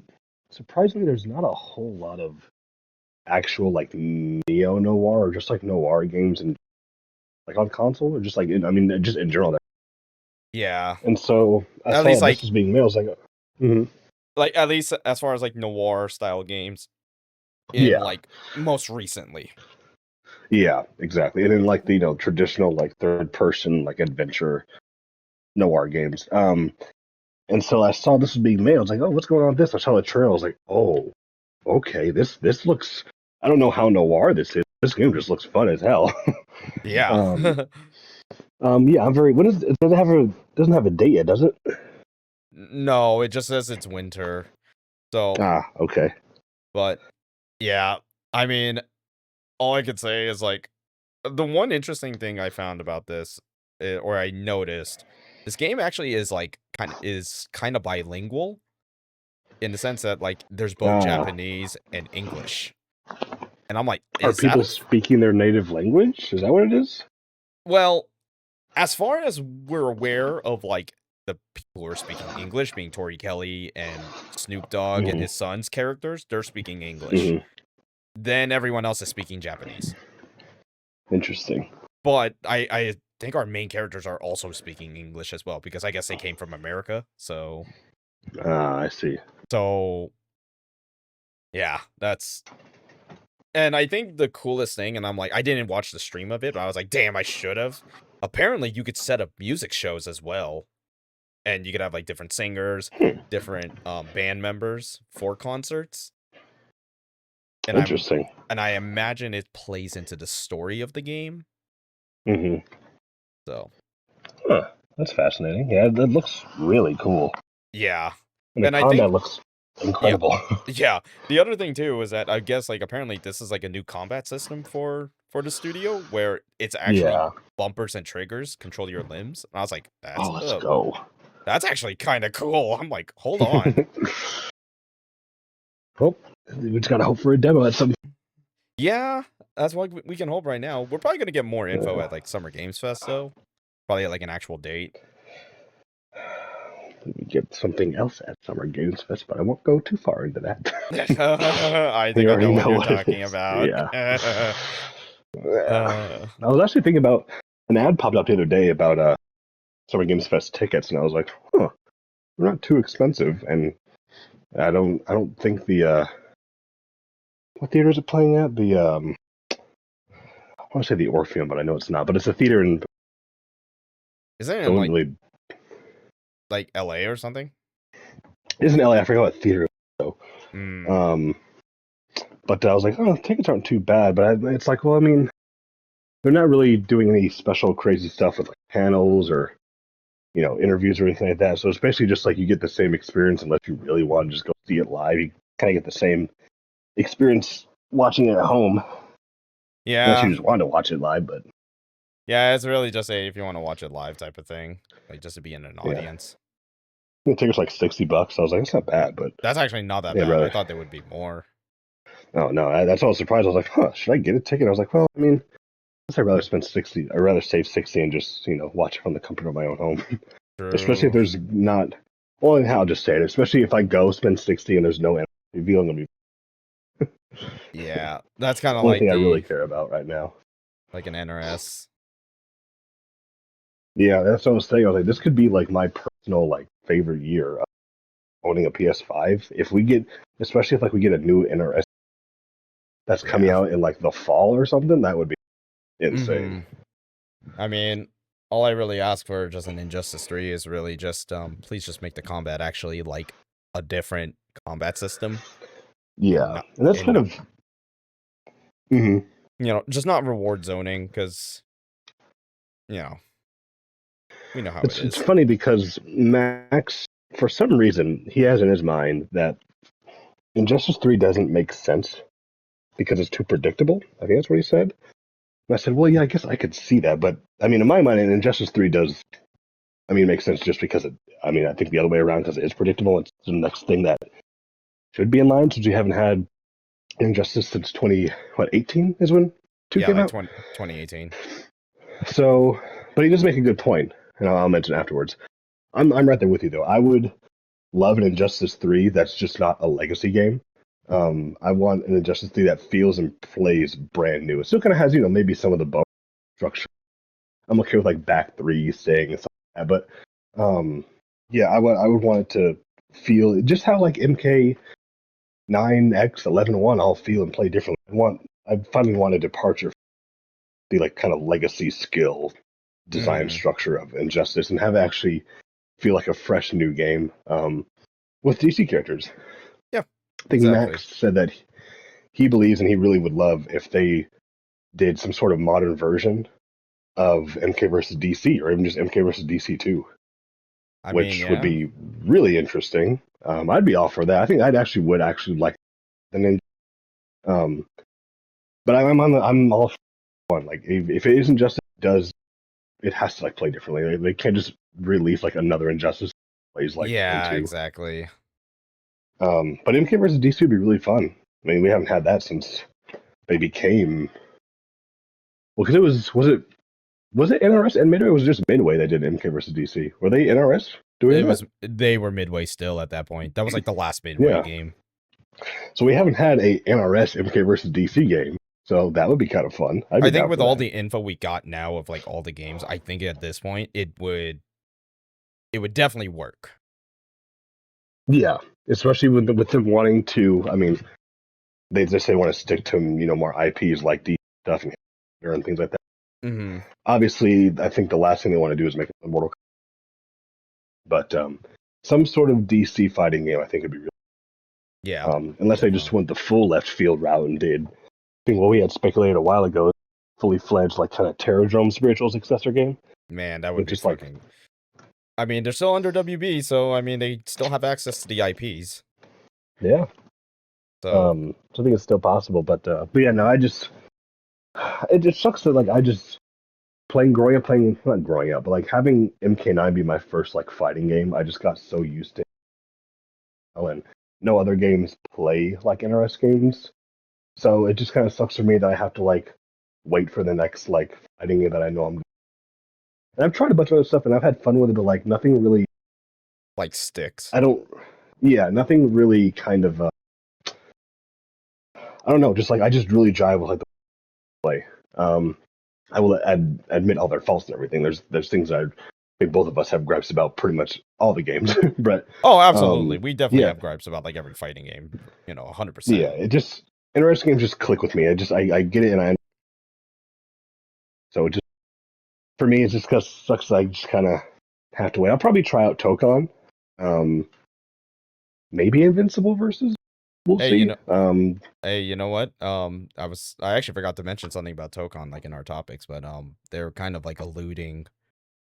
surprisingly, there's not a whole lot of actual like neo noir or just like noir games and like on console or just like I mean just in general. Yeah, And so I at saw least that this was being made. I was like at least as far as like noir style games in yeah, like most recently. yeah, exactly. And in like the traditional like third person like adventure noir games. And so I saw this was being made. I was like, oh, what's going on with this? I saw the trailer. I was like, oh, okay, this looks. I don't know how noir this is. This game just looks fun as hell. Yeah. um, yeah, I'm very. What is it? Doesn't have a date yet, does it? No, it just says it's winter. So, Ah, okay. but yeah, I mean, all I could say is like the one interesting thing I found about this, or I noticed, this game actually is like kind of bilingual in the sense that like there's both Ah, Japanese and English, and I'm like, are is that people speaking their native language? Is that what it is? well? As far as we're aware of like the people who are speaking English, being Tori Kelly and Snoop Dogg and hmm his son's characters, they're speaking English. hmm Then everyone else is speaking Japanese. Interesting. But I think our main characters are also speaking English as well because I guess they came from America. Ah, I see. So yeah, that's and I think the coolest thing, and I'm like, I didn't watch the stream of it, but I was like, damn, I should have. Apparently, you could set up music shows as well, and you could have like different singers, Hmm. different band members for concerts. And Interesting. I imagine it plays into the story of the game. hmm So Huh. That's fascinating. Yeah, that looks really cool. yeah, And the and I think combat looks yeah, incredible. yeah. The other thing too is that I guess like apparently this is like a new combat system for the studio where it's actually yeah. bumpers and triggers control your limbs. And I was like, Oh, let's go. that's actually kind of cool. I'm like, hold on. Well, we just gotta hope for a demo at some. Yeah, that's what we can hope right now. We're probably gonna get more info Uh, at like Summer Games Fest though. Probably at like an actual date. we get something else at Summer Games Fest, but I won't go too far into that. I think You I already know what know you're what it talking is. about. Yeah. Uh, I was actually thinking about an ad popped up the other day about Summer Games Fest tickets, and I was like, huh, they're not too expensive, and I don't think the what theater is it playing at? The I want to say the Orpheum, but I know it's not. But it's a theater in isn't it in don't really like LA or something? isn't LA. I forgot what theater. So, Mm. but I was like, oh, tickets aren't too bad. But it's like, well, I mean, they're not really doing any special crazy stuff with like panels or interviews or anything like that. So it's basically just like you get the same experience unless you really want to just go see it live. You kind of get the same experience watching it at home unless you Yeah. just want to watch it live. But Yeah, it's really just a if you want to watch it live type of thing. Like just to be in an yeah, audience. the ticket's like $60. I was like, it's not bad, but That's actually not that yeah, bad. I brother. thought they would be more. Oh no, that's all I was surprised. I was like, huh, should I get a ticket? I was like, well, I mean, I guess I'd rather spend 60. I'd rather save 60 and just watch it from the comfort of my own home. Especially if True. there's not. Well, and I'll just say it. Especially if I go spend 60 and there's no review, I'm gonna be Yeah, that's kind of only like thing I really the care about right now. like an NRS. Yeah, that's what I was saying. I was like, this could be like my personal like favorite year of owning a PS5. If we get, especially if like we get a new NRS that's coming Yeah. out in like the fall or something, that would be insane. Mm-hmm. I mean, all I really ask for just an Injustice 3 is really just please just make the combat actually like a different combat system and Yeah, not and that's and kind not, of. Mhm. just not reward zoning because we know how it It's is. funny because Max, for some reason, he has in his mind that Injustice 3 doesn't make sense because it's too predictable. I think that's what he said. And I said, well, yeah, I guess I could see that, but I mean, in my mind, Injustice 3 does. I mean, it makes sense just because it. I mean, I think the other way around because it is predictable. It's the next thing that should be in line since we haven't had Injustice since 18 is when 2 Yeah, came like out. 2018. So, but he does make a good point, and I'll mention afterwards. I'm right there with you though. I would love an Injustice 3 that's just not a legacy game. I want an Injustice 3 that feels and plays brand new. It still kind of has, maybe some of the bone structure. I'm okay with like back three staying and stuff like that, but yeah, I would want it to feel just how like MK9X 11-1 all feel and play differently. I finally want a departure from the like kind of legacy skill design Mm-hmm. structure of Injustice and have it actually feel like a fresh new game with DC characters. Yeah, I think exactly. Max said that he believes and he really would love if they did some sort of modern version of MK versus DC or even just MK versus DC 2, I mean, which would yeah. be really interesting. I'd be all for that. I think would actually like the ninja. Um, but I'm all for one. Like if it isn't just does it has to like play differently. They can't just release like another Injustice that plays like Yeah, M2. exactly. But MK versus DC would be really fun. I mean, we haven't had that since they became well, because was it NRS and Midway? Or was it just Midway that did MK versus DC? Were they NRS doing that? They were Midway still at that point. That was like the last Midway Yeah. game. So we haven't had a NRS MK versus DC game. So that would be kind of fun. I'd I be think down with for all that. the info we got now of like all the games, I think at this point it would definitely work. Yeah, especially with them wanting to. I mean, they just say want to stick to more IPs like DC stuff and things like that. Mm-hmm. Obviously, I think the last thing they want to do is make a Mortal Kombat. But some sort of DC fighting game, I think would be really. Yeah, Unless they just definitely. went the full left field route and did. I think what we had speculated a while ago, fully fledged like kind of Terradrome spiritual successor game. Man, that would With be just like fucking. I mean, they're still under WB, so I mean, they still have access to the IPs. yeah. So So I think it's still possible, but yeah, no, it just sucks that like I just playing not growing up, but like having MK9 be my first like fighting game. I just got so used to it, and no other games play like NRS games, so it just kind of sucks for me that I have to like wait for the next like fighting game that I know I'm. And I've tried a bunch of other stuff and I've had fun with it, but like nothing really like sticks. I don't. Yeah, nothing really kind of. I don't know. Just like I just really jive with like the play. I will admit all their faults and everything. There's things I think both of us have gripes about pretty much all the games. But Oh, absolutely. We definitely yeah, have gripes about like every fighting game. 100%. yeah. It just interesting games just click with me. I get it and I so it just for me it's just cause sucks. I just kind of have to wait. I'll probably try out Tokon. Um, maybe Invincible versus. We'll Hey, see. you know what? I actually forgot to mention something about Tokon, like in our topics, but they're kind of like alluding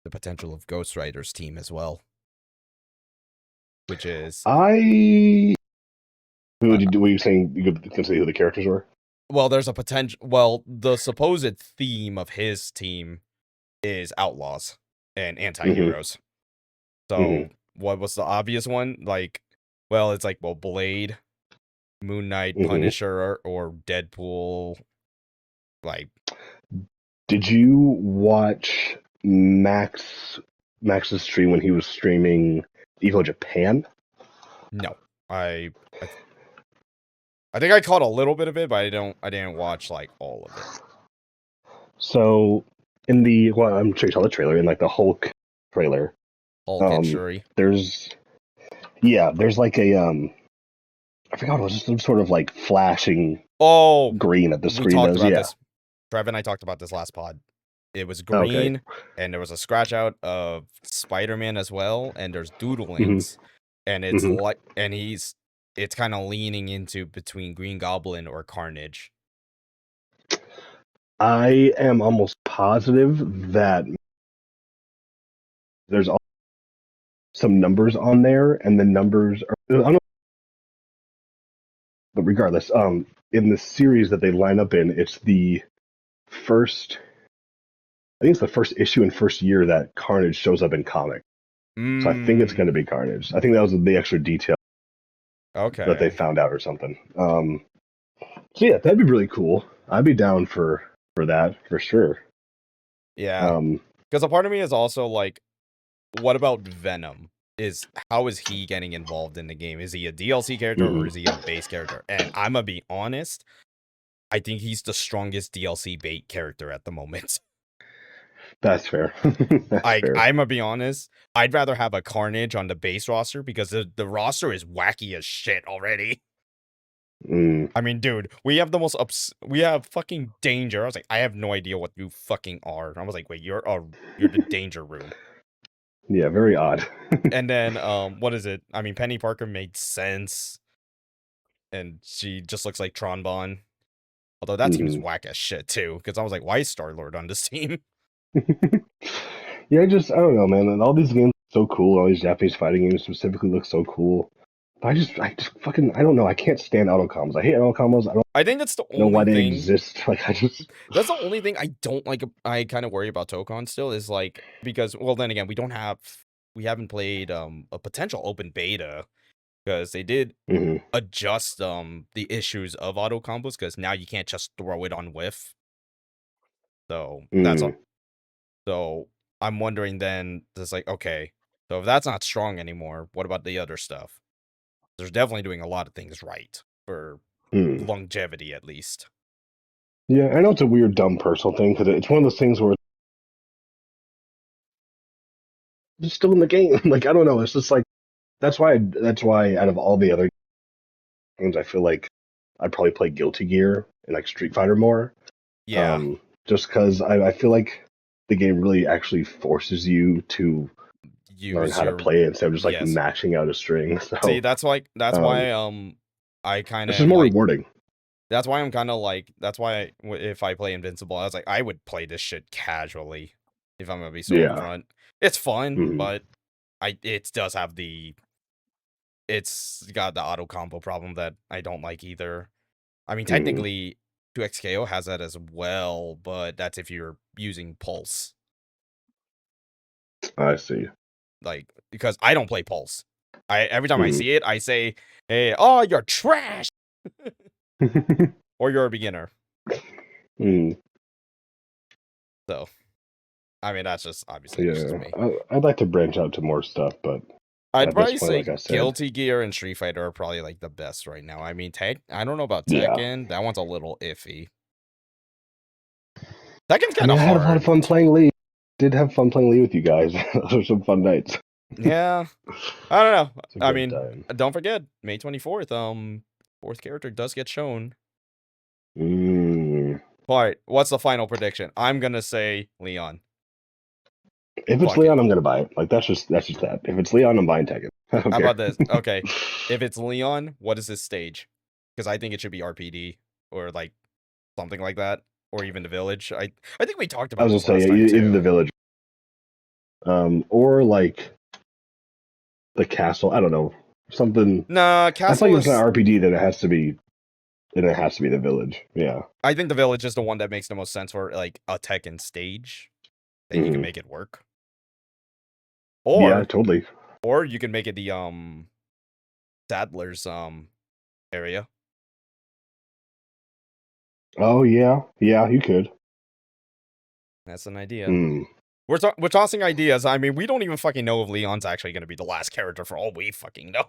the potential of Ghost Rider's team as well, which is I. uh, Were you saying you can say who the characters were? well, there's a potential. Well, the supposed theme of his team is outlaws and Mm-hmm. anti-heroes. Mm-hmm. So, what was the obvious one? Like, well, it's like, well, Blade, Moon Knight, Mm-hmm. Punisher, or Deadpool. Like, Did you watch Max's stream when he was streaming Evo Japan? no, I I think I caught a little bit of it, but I didn't watch like all of it. So I'm sure you saw the trailer in like the Hulk trailer. Hulk and Shuri. There's like I forgot it was just some sort of like flashing Oh, green that the we screen talked does. about Yeah. this. Trev and I talked about this last pod. It was Okay. green, and there was a scratch out of Spider-Man as well, and there's hmm doodlings, and hmm it's kind of leaning into between Green Goblin or Carnage. I am almost positive that there's some numbers on there, and the numbers are. I don't know, but regardless, in the series that they line up in, it's the first. I think it's the first issue and first year that Carnage shows up in comic. So I think it's going to be Carnage. I think that was the extra detail that they Okay. found out or something. So yeah, that'd be really cool. I'd be down for that for sure. Yeah. Um, Because a part of me is also like, what about Venom? How is he getting involved in the game? Is he a DLC character or mhm. is he a base character? And I'm gonna be honest, I think he's the strongest DLC bait character at the moment. That's fair. That's fair. I'm gonna be honest. I'd rather have a Carnage on the base roster because the roster is wacky as shit already. Mm, I mean, dude, we have we have fucking Danger. I was like, I have no idea what you fucking are. I was like, wait, you're the Danger Room. yeah, very odd. And then what is it? I mean, Penny Parker made sense, and she just looks like Tronbon. Although that team is hmm whack as shit too, because I was like, why is Star Lord on this team? Yeah, I don't know, man. And all these games are so cool. All these Japanese fighting games specifically look so cool. But I just fucking, I don't know. I can't stand auto combos. I hate auto combos. I don't I think that's the know why only they thing. exist. Like, I just. That's the only thing I don't like. I kind of worry about Tokon still is like because well then again we haven't played a potential open beta because they did hmm adjust the issues of auto combos because now you can't just throw it on whiff. So that's mm all. So I'm wondering then it's like okay, so if that's not strong anymore, what about the other stuff? They're definitely doing a lot of things right for mm. longevity at least. Yeah, I know it's a weird, dumb personal thing because it's one of those things where it's still in the game. Like, I don't know. It's just like, that's why out of all the other games, I feel like I'd probably play Guilty Gear and like Street Fighter more. Yeah, Just because I feel like the game really actually forces you to learn use how to your play it instead of just like yes. mashing out a string. See, So that's um, why I kind of it's just am more like rewarding. that's why I'm kind of like that's why if I play Invincible, I was like I would play this shit casually if I'm gonna be so Yeah. upfront. It's fun, hmm but it does have it's got the auto combo problem that I don't like either. I mean, hmm technically, 2XKO has that as well, but that's if you're using Pulse. I see. Like, because I don't play Pulse. Every time I hmm see it, I say, "Hey, oh, you're trash," or you're a beginner. mm So, I mean, that's just obviously that's just Yeah, me. I'd like to branch out to more stuff, but I'd At this probably point, like say I said, Guilty Gear and Street Fighter are probably like the best right now. I mean, I don't know about yeah. Tekken. That one's a little iffy. Tekken's I kind mean, of I had a lot of hard. fun playing Lee. Did have fun playing Lee with you guys. Those were some fun nights. Yeah, I don't know. It's a I good mean, time. don't forget May 24th. Fourth character does get shown. Mm. All right, what's the final prediction? I'm gonna say Leon. If it's Fuck it. Leon, I'm gonna buy it. Like that's just that. If it's Leon, I'm buying Tekken. I don't How care. about this? Okay, if it's Leon, what is his stage? Because I think it should be RPD or like something like that, or even the village. I think we talked I about was gonna this say last time either the too. village, or like the castle. I don't know, something. Nah, I feel like castle if it's not is. RPD, then it has to be. Then it has to be the village. Yeah. I think the village is the one that makes the most sense for like a Tekken stage. Then you can Hmm. make it work, Yeah, or totally. you can make it the Sadler's area. Oh yeah, yeah, you could. That's an idea. Hmm. We're tossing ideas. I mean, we don't even fucking know if Leon's actually gonna be the last character for all we fucking know.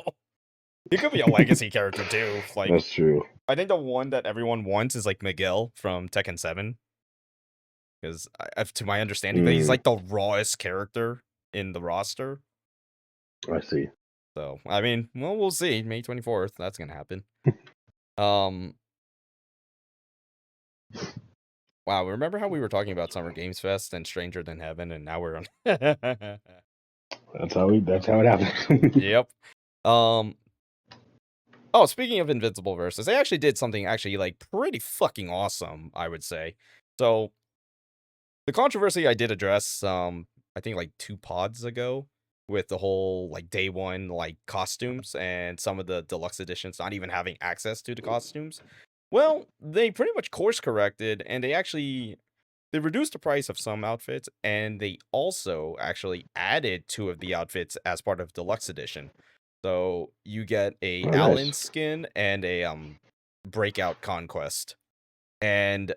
He could be a legacy character too. Like, That's true. I think the one that everyone wants is like Miguel from Tekken 7. Because to my understanding, he's Hmm. like the rawest character in the roster. I see. So I mean, well, we'll see. May 24th, that's gonna happen. Um, wow, remember how we were talking about Summer Games Fest and Stranger Than Heaven, and now we're on. That's how we. That's how it happens. Yep. Um. Oh, speaking of Invincible versus, they actually did something actually like pretty fucking awesome, I would say. So the controversy I did address, I think like 2 pods ago, with the whole like day one like costumes and some of the deluxe editions not even having access to the costumes. Well, they pretty much course corrected and they reduced the price of some outfits and they also actually added 2 of the outfits as part of deluxe edition. So you get a Oh, Allen nice. skin and a breakout conquest. And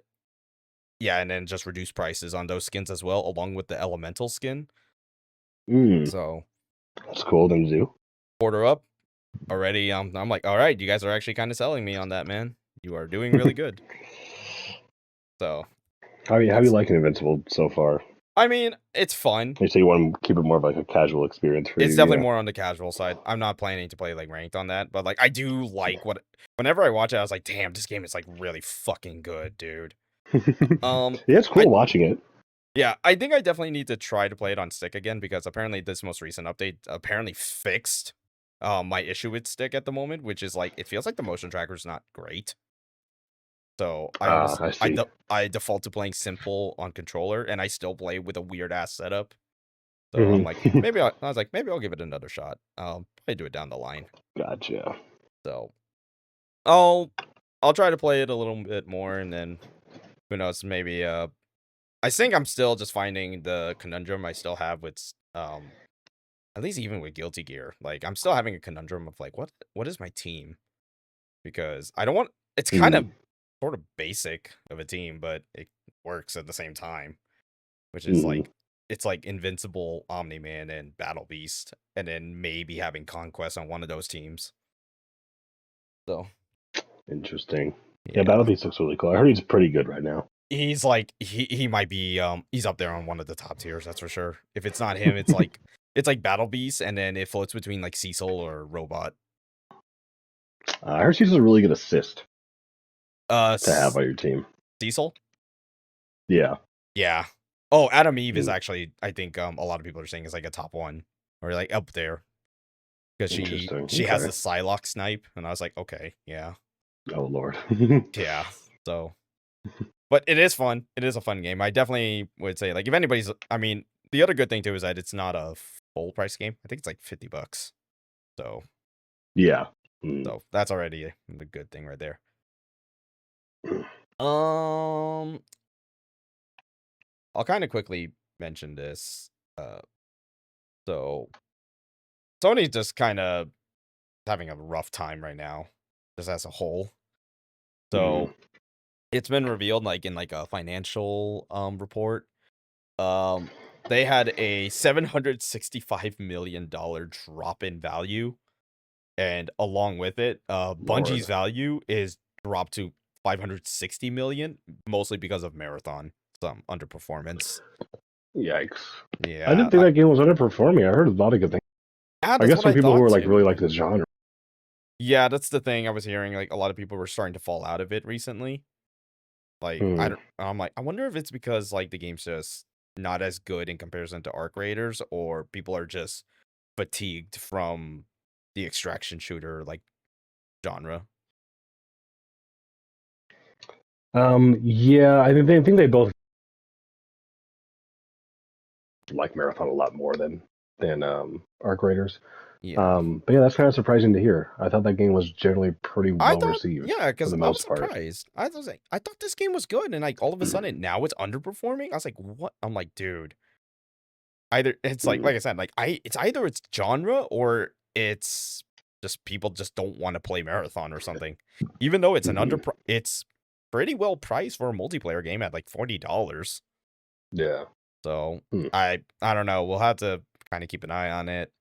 yeah, and then just reduce prices on those skins as well, along with the elemental skin. Hmm. So That's cool. Them do. order up already. I'm like, all right, you guys are actually kind of selling me on that, man. You are doing really good. So How you that's. liking Invincible so far? I mean, it's fun. You say you want to keep it more of like a casual experience for It's you, definitely yeah. more on the casual side. I'm not planning to play like ranked on that, but like I do like what. Whenever I watch it, I was like, damn, this game is like really fucking good, dude. Um, Yeah, it's cool I watching it. Yeah, I think I definitely need to try to play it on stick again because apparently this most recent update apparently fixed my issue with stick at the moment, which is like it feels like the motion tracker is not great. So Ah, I see. I default to playing simple on controller and I still play with a weird ass setup. So I'm like, Mhm. I was like, maybe I'll give it another shot. Probably do it down the line. Gotcha. So I'll try to play it a little bit more and then who knows, maybe I think I'm still just finding the conundrum I still have with at least even with Guilty Gear, like I'm still having a conundrum of like what is my team? Because I don't want it's kind of Mm, sort of basic of a team, but it works at the same time, which is mhm. like it's like Invincible, Omni Man, and Battle Beast, and then maybe having Conquest on one of those teams. So Interesting. Yeah, yeah. Battle Beast looks really cool. I heard he's pretty good right now. He's like he might be he's up there on one of the top tiers, that's for sure. If it's not him, it's like Battle Beast, and then it floats between like Cecil or Robot. I heard she's a really good assist Uh, to have on your team. Cecil? Yeah. Yeah. Oh, Adam Eve is Mm, actually, I think a lot of people are saying is like a top one or like up there because interesting. she has Okay. the Psylocke snipe, and I was like, okay, yeah, Oh Lord. yeah. So, but it is fun. It is a fun game. I definitely would say like if anybody's, I mean, the other good thing too is that it's not a full price game. I think it's like $50. So, Yeah. Mm. that's already the good thing right there. Um, I'll kind of quickly mention this. So Sony's just kind of having a rough time right now, just as a whole. Mm. So it's been revealed like in like a financial report. Um they had a $765 million drop in value, and along with it, Bungie's Lord. value is dropped to 560 million, mostly because of Marathon, some underperformance. Yikes. I Yeah, didn't think that game was underperforming. I heard a lot of good things. yeah, I that's guess what some I people who thought are like really too. like this genre. Yeah, that's the thing I was hearing. Like a lot of people were starting to fall out of it recently. Like Hmm. I'm like, I wonder if it's because like the game's just not as good in comparison to Arc Raiders, or people are just fatigued from the extraction shooter like genre. Yeah, I think they both like Marathon a lot more than Arc Raiders. Yeah. But yeah, that's kind of surprising to hear. I thought that game was generally pretty I well thought, received yeah, for because the I was most part. surprised. I was like, I thought this game was good, and like all of a sudden now it's underperforming. I was like, what? I'm like, dude. Either it's like I said, like it's either it's genre or it's just people just don't want to play Marathon or something. Even though it's it's pretty well priced for a multiplayer game at like $40. Yeah. So Hmm. I don't know. We'll have to kind of keep an eye on it.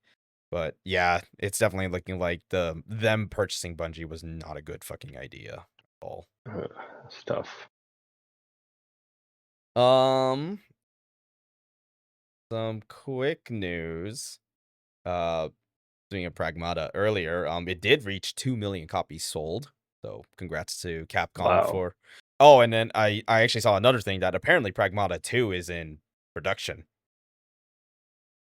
But yeah, it's definitely looking like them purchasing Bungie was not a good fucking idea at all. Stuff. Um, some quick news. Doing a Pragmata earlier, it did reach 2 million copies sold. So congrats to Capcom Wow. for. Oh, and then I actually saw another thing that apparently Pragmata 2 is in production.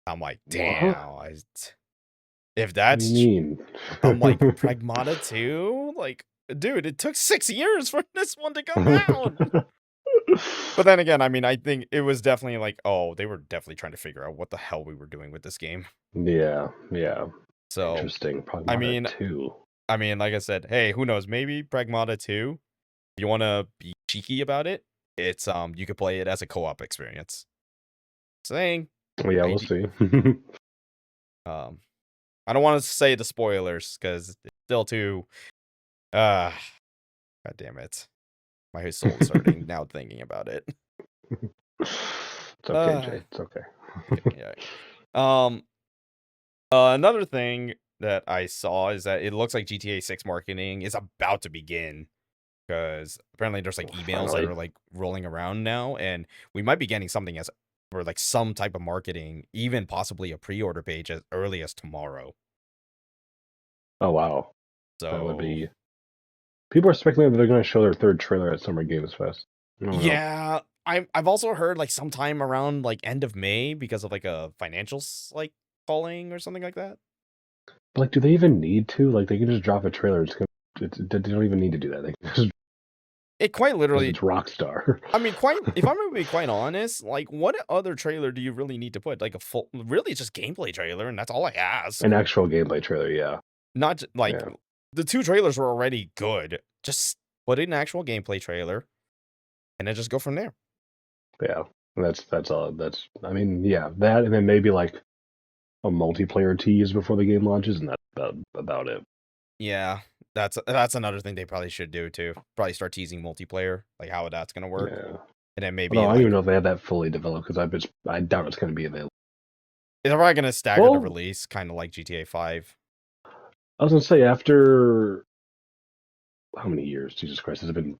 I'm like, What? damn. If What do you that's, mean? I'm like, Pragmata 2? Like, dude, it took 6 years for this one to come out. But then again, I mean, I think it was definitely like, oh, they were definitely trying to figure out what the hell we were doing with this game. Yeah. So, Interesting. I Pragmata mean, 2. like I said, hey, who knows? Maybe Pragmata 2, if you want to be cheeky about it, it's you could play it as a co-op experience. Saying, Well, yeah, we'll maybe, see. I don't want to say the spoilers because it's still too. God damn it, my soul is hurting now thinking about it. It's okay, Jay. It's okay. Okay, yeah. Um, another thing that I saw is that it looks like GTA 6 marketing is about to begin, because apparently there's like emails that Finally. are like rolling around now, and we might be getting something as or like some type of marketing, even possibly a pre-order page as early as tomorrow. Oh, wow. That would So be. People are speculating that they're going to show their third trailer at Summer Games Fest. I don't know. yeah, I've also heard like sometime around like end of May because of like a financials like falling or something like that. But, like, do they even need to? Like, they can just drop a trailer. They don't even need to do that. They can just, It quite because literally. it's Rockstar. I mean, quite. If I'm gonna be quite honest, like, what other trailer do you really need to put? Like a full, really just gameplay trailer, and that's all I ask. An actual gameplay trailer, yeah. Not like Yeah. the two trailers were already good. Just put in an actual gameplay trailer, and then just go from there. Yeah. That's all. I mean, yeah, that, and then maybe like a multiplayer tease before the game launches, and that's about it. Yeah, that's another thing they probably should do too. Probably start teasing multiplayer, like how that's gonna work, Yeah. and then maybe Although I don't even like know if they have that fully developed, because I doubt it's going to be available. they're probably gonna stagger the Well, release, kind of like GTA 5. I was going to say, after how many years? Jesus Christ, has it been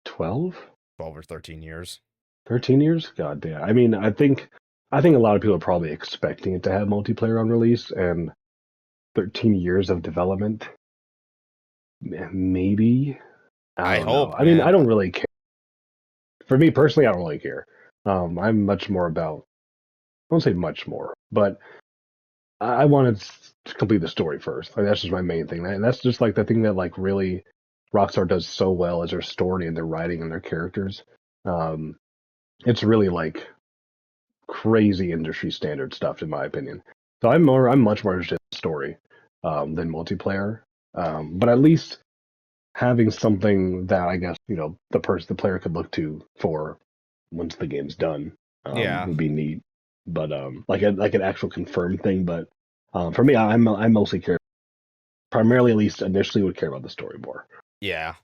12? 12 or 13 years. 13 years? God damn. I mean, I think a lot of people are probably expecting it to have multiplayer on release, and 13 years of development, maybe. I I don't know. hope, I mean, I man. don't really care. For me personally, I don't really care. I'm much more about. I won't say much more, but I wanted to complete the story first. Like, that's just my main thing, and that's just like the thing that like really Rockstar does so well is their story and their writing and their characters. Um, it's really like crazy industry standard stuff, in my opinion. So I'm much more interested in the story than multiplayer. But at least having something that I guess the player could look to for once the game's done Yeah, would be neat. But like an actual confirmed thing. But for me, I mostly care, primarily at least initially, would care about the story more. yeah.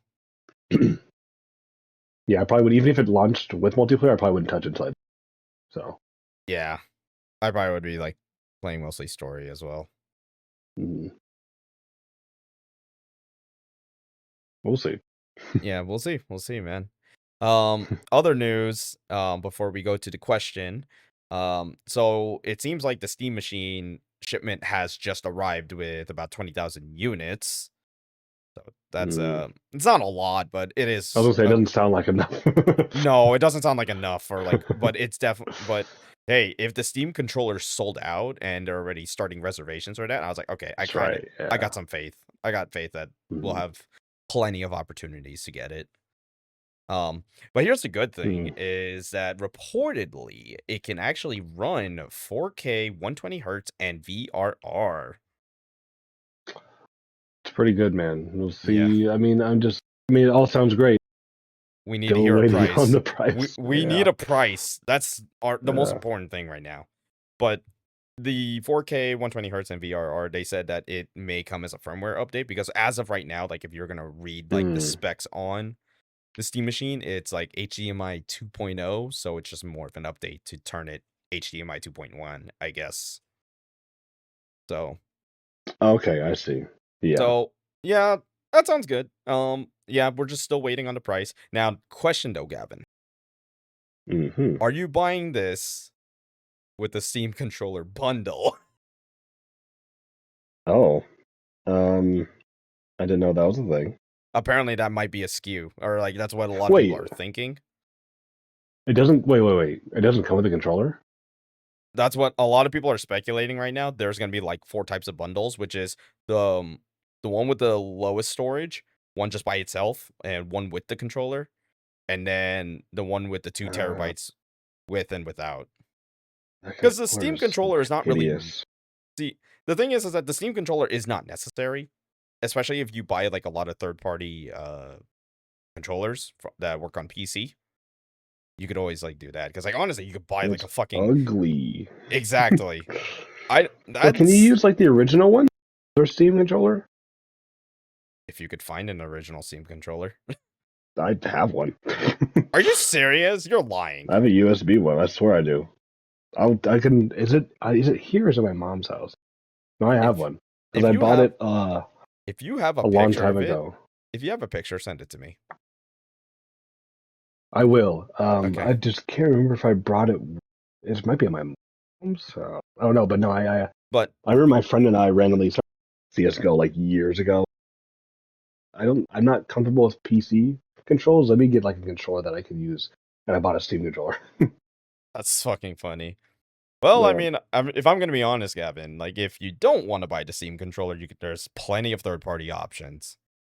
Yeah, I probably would, even if it launched with multiplayer, I probably wouldn't touch it until I. So Yeah, I probably would be like playing mostly story as well. Mm. We'll see. Yeah, we'll see. We'll see, man. Other news, before we go to the question. So it seems like the Steam Machine shipment has just arrived with about 20,000 units. So that's Mm. it's not a lot, but it I was is gonna say it doesn't sound like enough. no, it doesn't sound like enough or like, but it's definitely, but hey, if the Steam controller sold out and they're already starting reservations for that, I was like, okay, That's right. I Yeah. got some faith. I got faith that we'll Mm. have plenty of opportunities to get it. But here's the good thing Mm. is that reportedly it can actually run 4K 120 hertz and VRR. It's pretty good, man. We'll Yeah, see. I mean, it all sounds great. we need to Still hear a waiting on price. the price. We need Yeah. a price. That's the most Yeah. important thing right now. But the 4K 120 hertz and VRR, they said that it may come as a firmware update because as of right now, like if you're gonna read like the Mm. specs on the Steam Machine, it's like HDMI 2.0, so it's just more of an update to turn it HDMI 2.1, I guess. So, Okay, I see. Yeah. so yeah, that sounds good. Yeah, we're just still waiting on the price. Now, question though, Gavin, Hmm. are you buying this with the Steam controller bundle? Oh. Um. I didn't know that was a thing. Apparently, that might be a skew, or like that's what a lot of people Wait. are thinking. It doesn't. Wait. It doesn't come with a controller. That's what a lot of people are speculating right now. There's gonna be like 4 types of bundles, which is the one with the lowest storage, one just by itself, and one with the controller, and then the one with the 2 Uh, terabytes with and without. that Because the controller Steam is so controller is not really hideous. see the thing is that the Steam controller is not necessary, especially if you buy like a lot of third party controllers that work on PC. You could always like do that because like honestly, you could buy like It's a fucking ugly. exactly. I But can you that's use like the original one? Their Steam controller? if you could find an original Steam controller. I have one. Are you serious? You're lying. I have a USB one. I swear I do. I can. Is it here or is it my mom's house? No, I have If one because if I you bought have it if you have a a long picture time of it, ago. if you have a picture, send it to me. I will. Okay. I just can't remember if I brought it. It might be at my mom's. Oh no, but no, But I remember my friend and I randomly started CS:GO like years ago. I'm not comfortable with PC controls. Let me get like a controller that I can use, and I bought a Steam controller. that's fucking funny. Well, I Yeah. mean, if I'm gonna be honest, Gavin, like if you don't want to buy the Steam controller, there's plenty of third-party options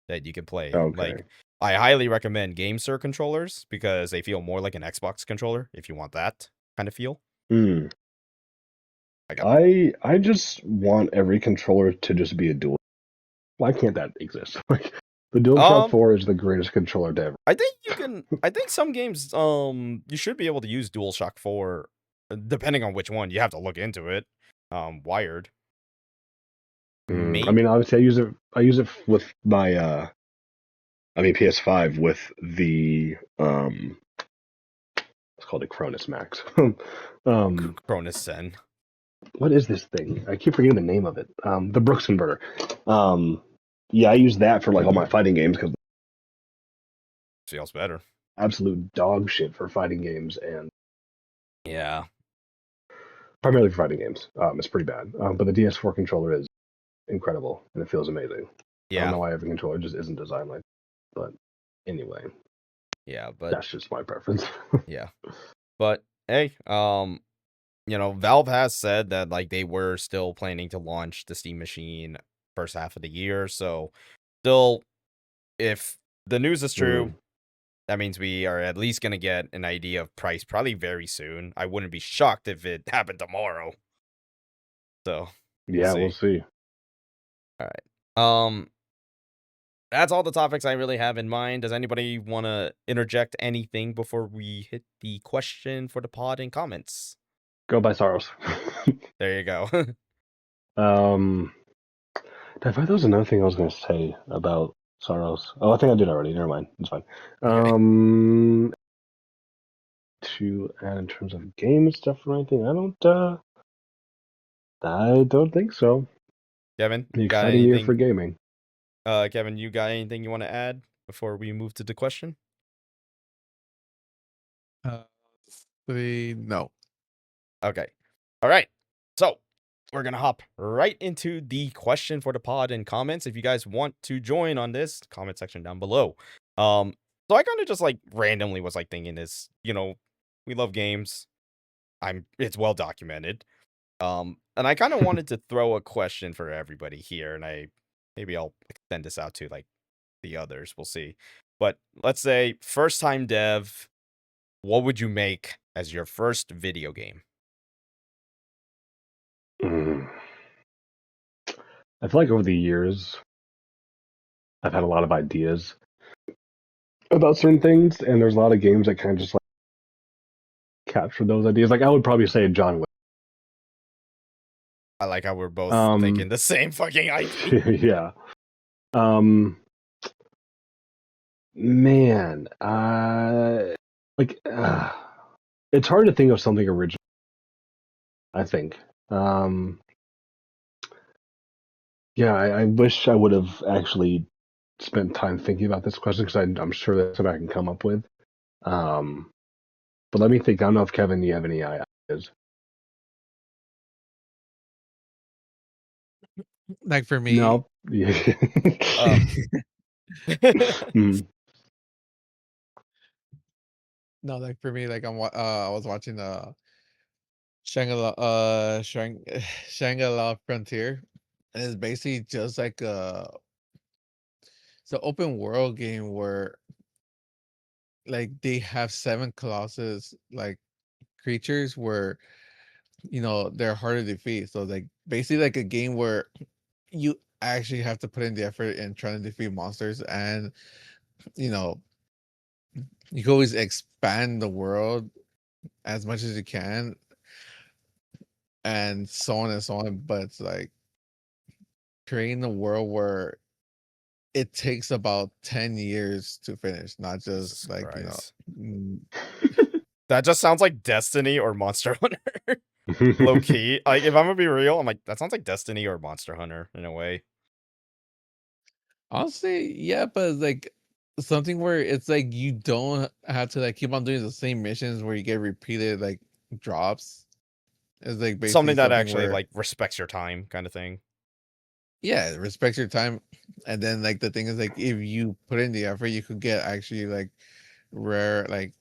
that you can play. Okay. Like, I highly recommend GameSir controllers because they feel more like an Xbox controller if you want that kind of feel. Hmm. I got, I just want every controller to just be a dual. Why can't that exist? Like the DualShock um, 4 is the greatest controller to ever. I think you can. I think some games, you should be able to use DualShock 4, depending on which one. You have to look into it. Wired, I maybe. mean, obviously, I use it with my PS5 with the it's called a Cronus Max. um, Cronus Sen what is this thing? I keep forgetting the name of it. The Brooks converter. Um, yeah, I use that for like all my fighting games because feels better. absolute dog shit for fighting games and Yeah, primarily for fighting games. It's pretty bad. But the DS4 controller is incredible and it feels amazing. I don't yeah, know why every controller just isn't designed like that. But anyway, yeah. But that's just my preference. yeah, but hey, Valve has said that like they were still planning to launch the Steam Machine first half of the year. So, still, if the news is true, Mm. that means we are at least gonna get an idea of price probably very soon. I wouldn't be shocked if it happened tomorrow. So we'll Yeah, we'll see. see. All right. That's all the topics I really have in mind. Does anybody want to interject anything before we hit the question for the pod in comments? Go by Saros. There you go. um, I thought that was another thing I was going to say about Saros. Oh, I think I did already. Never mind. It's fine. Okay. to add in terms of game stuff or anything? I don't think so. Kevin, An got exciting year for anything? gaming. Kevin, you got anything you want to add before we move to the question? Uh, no. Okay. All right. So we're gonna hop right into the question for the pod and comments. If you guys want to join on this, comment section down below. So I kind of just like randomly was like thinking this, we love games. It's well documented. And I kind of wanted to throw a question for everybody here, and maybe I'll extend this out to like the others. We'll see. But let's say first time dev, what would you make as your first video game? Mm. I feel like over the years, I've had a lot of ideas about certain things, and there's a lot of games that kind of just like capture those ideas. Like I would probably say John Wick. I like how we're both thinking the same fucking idea. Yeah. Man, like it's hard to think of something original. I think. Yeah, I wish I would have actually spent time thinking about this question because I'm sure that's something I can come up with. But let me think. I don't know if Kevin, you have any ideas. Like for me, No. Yeah. Mm. no, like for me, like I was watching Shangri-La Frontier, and it's basically just like it's an open world game where like they have 7 colossus like creatures where they're hard to defeat. So like basically like a game where you actually have to put in the effort in trying to defeat monsters, and you know you can always expand the world as much as you can, and so on and so on. But it's like creating a world where it takes about 10 years to finish, not Jesus just like Christ. mm, That just sounds like Destiny or Monster Hunter. Low key. Like, if I'm gonna be real, I'm like, that sounds like Destiny or Monster Hunter in a way. honestly, yeah, but it's like something where it's like you don't have to like keep on doing the same missions where you get repeated like drops. It's like basically Something that something actually, where like, respects your time kind of thing. yeah, it respects your time. And then like the thing is like if you put in the effort, you could get actually like rare like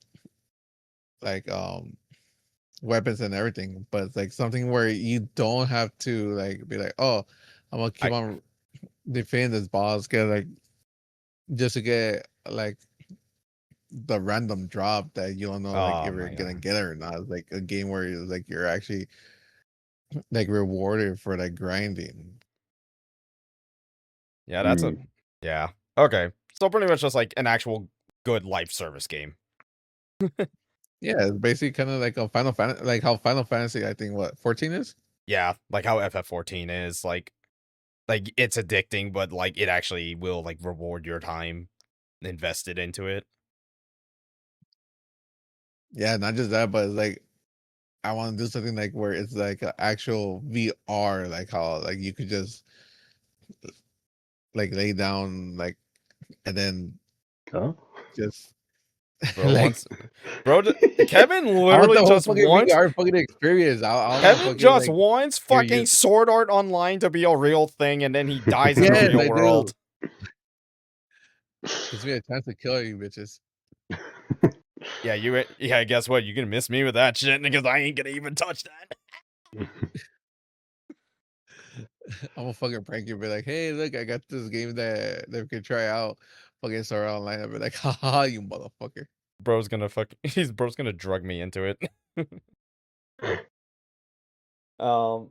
weapons and everything. But it's like something where you don't have to like be like, oh, I'm gonna keep I on defending this boss, get like just to get like the random drop that you don't know like Oh if you're my gonna god. get it or not. It's like a game where you're actually like rewarded for like grinding. Yeah, Mm. yeah. Okay. So pretty much just like an actual good life service game. Yeah, it's basically kind of like a Final Fantasy, like how Final Fantasy, I think, what 14 is. Yeah, like how FF14 is like it's addicting, but like it actually will like reward your time invested into it. Yeah, not just that, but it's like I want to do something like where it's like an actual VR, like how like you could just like lay down like and then Huh? just Bro like wants bro d- Kevin I want literally the whole just fucking wants VR fucking experience. I want Kevin fucking just like wants you're fucking you. Sword Art Online to be a real thing, and then he dies in the Yes, real I do. world. Gives me a chance to kill you, bitches. Yeah, guess what? You're gonna miss me with that shit because I ain't gonna even touch that. I'm gonna fucking prank you, be like, hey, look, I got this game that we could try out. Fucking start online. I'll be like, haha, you motherfucker. Bro's gonna drug me into it. um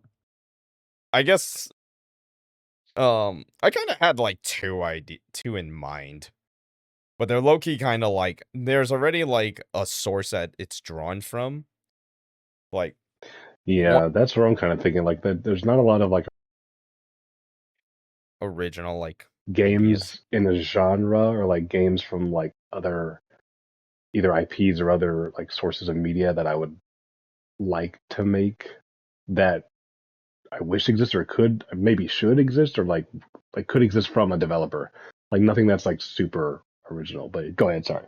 I guess I kinda had like two in mind. But they're low key kinda like there's already like a source that it's drawn from. Like Yeah, what that's where I'm kind of thinking. Like that, there's not a lot of like original like ideas. games in the genre or like games from like other either IPs or other like sources of media that I would like to make that I wish exists or could maybe should exist or like could exist from a developer. Like nothing that's like super original. But go ahead, sorry.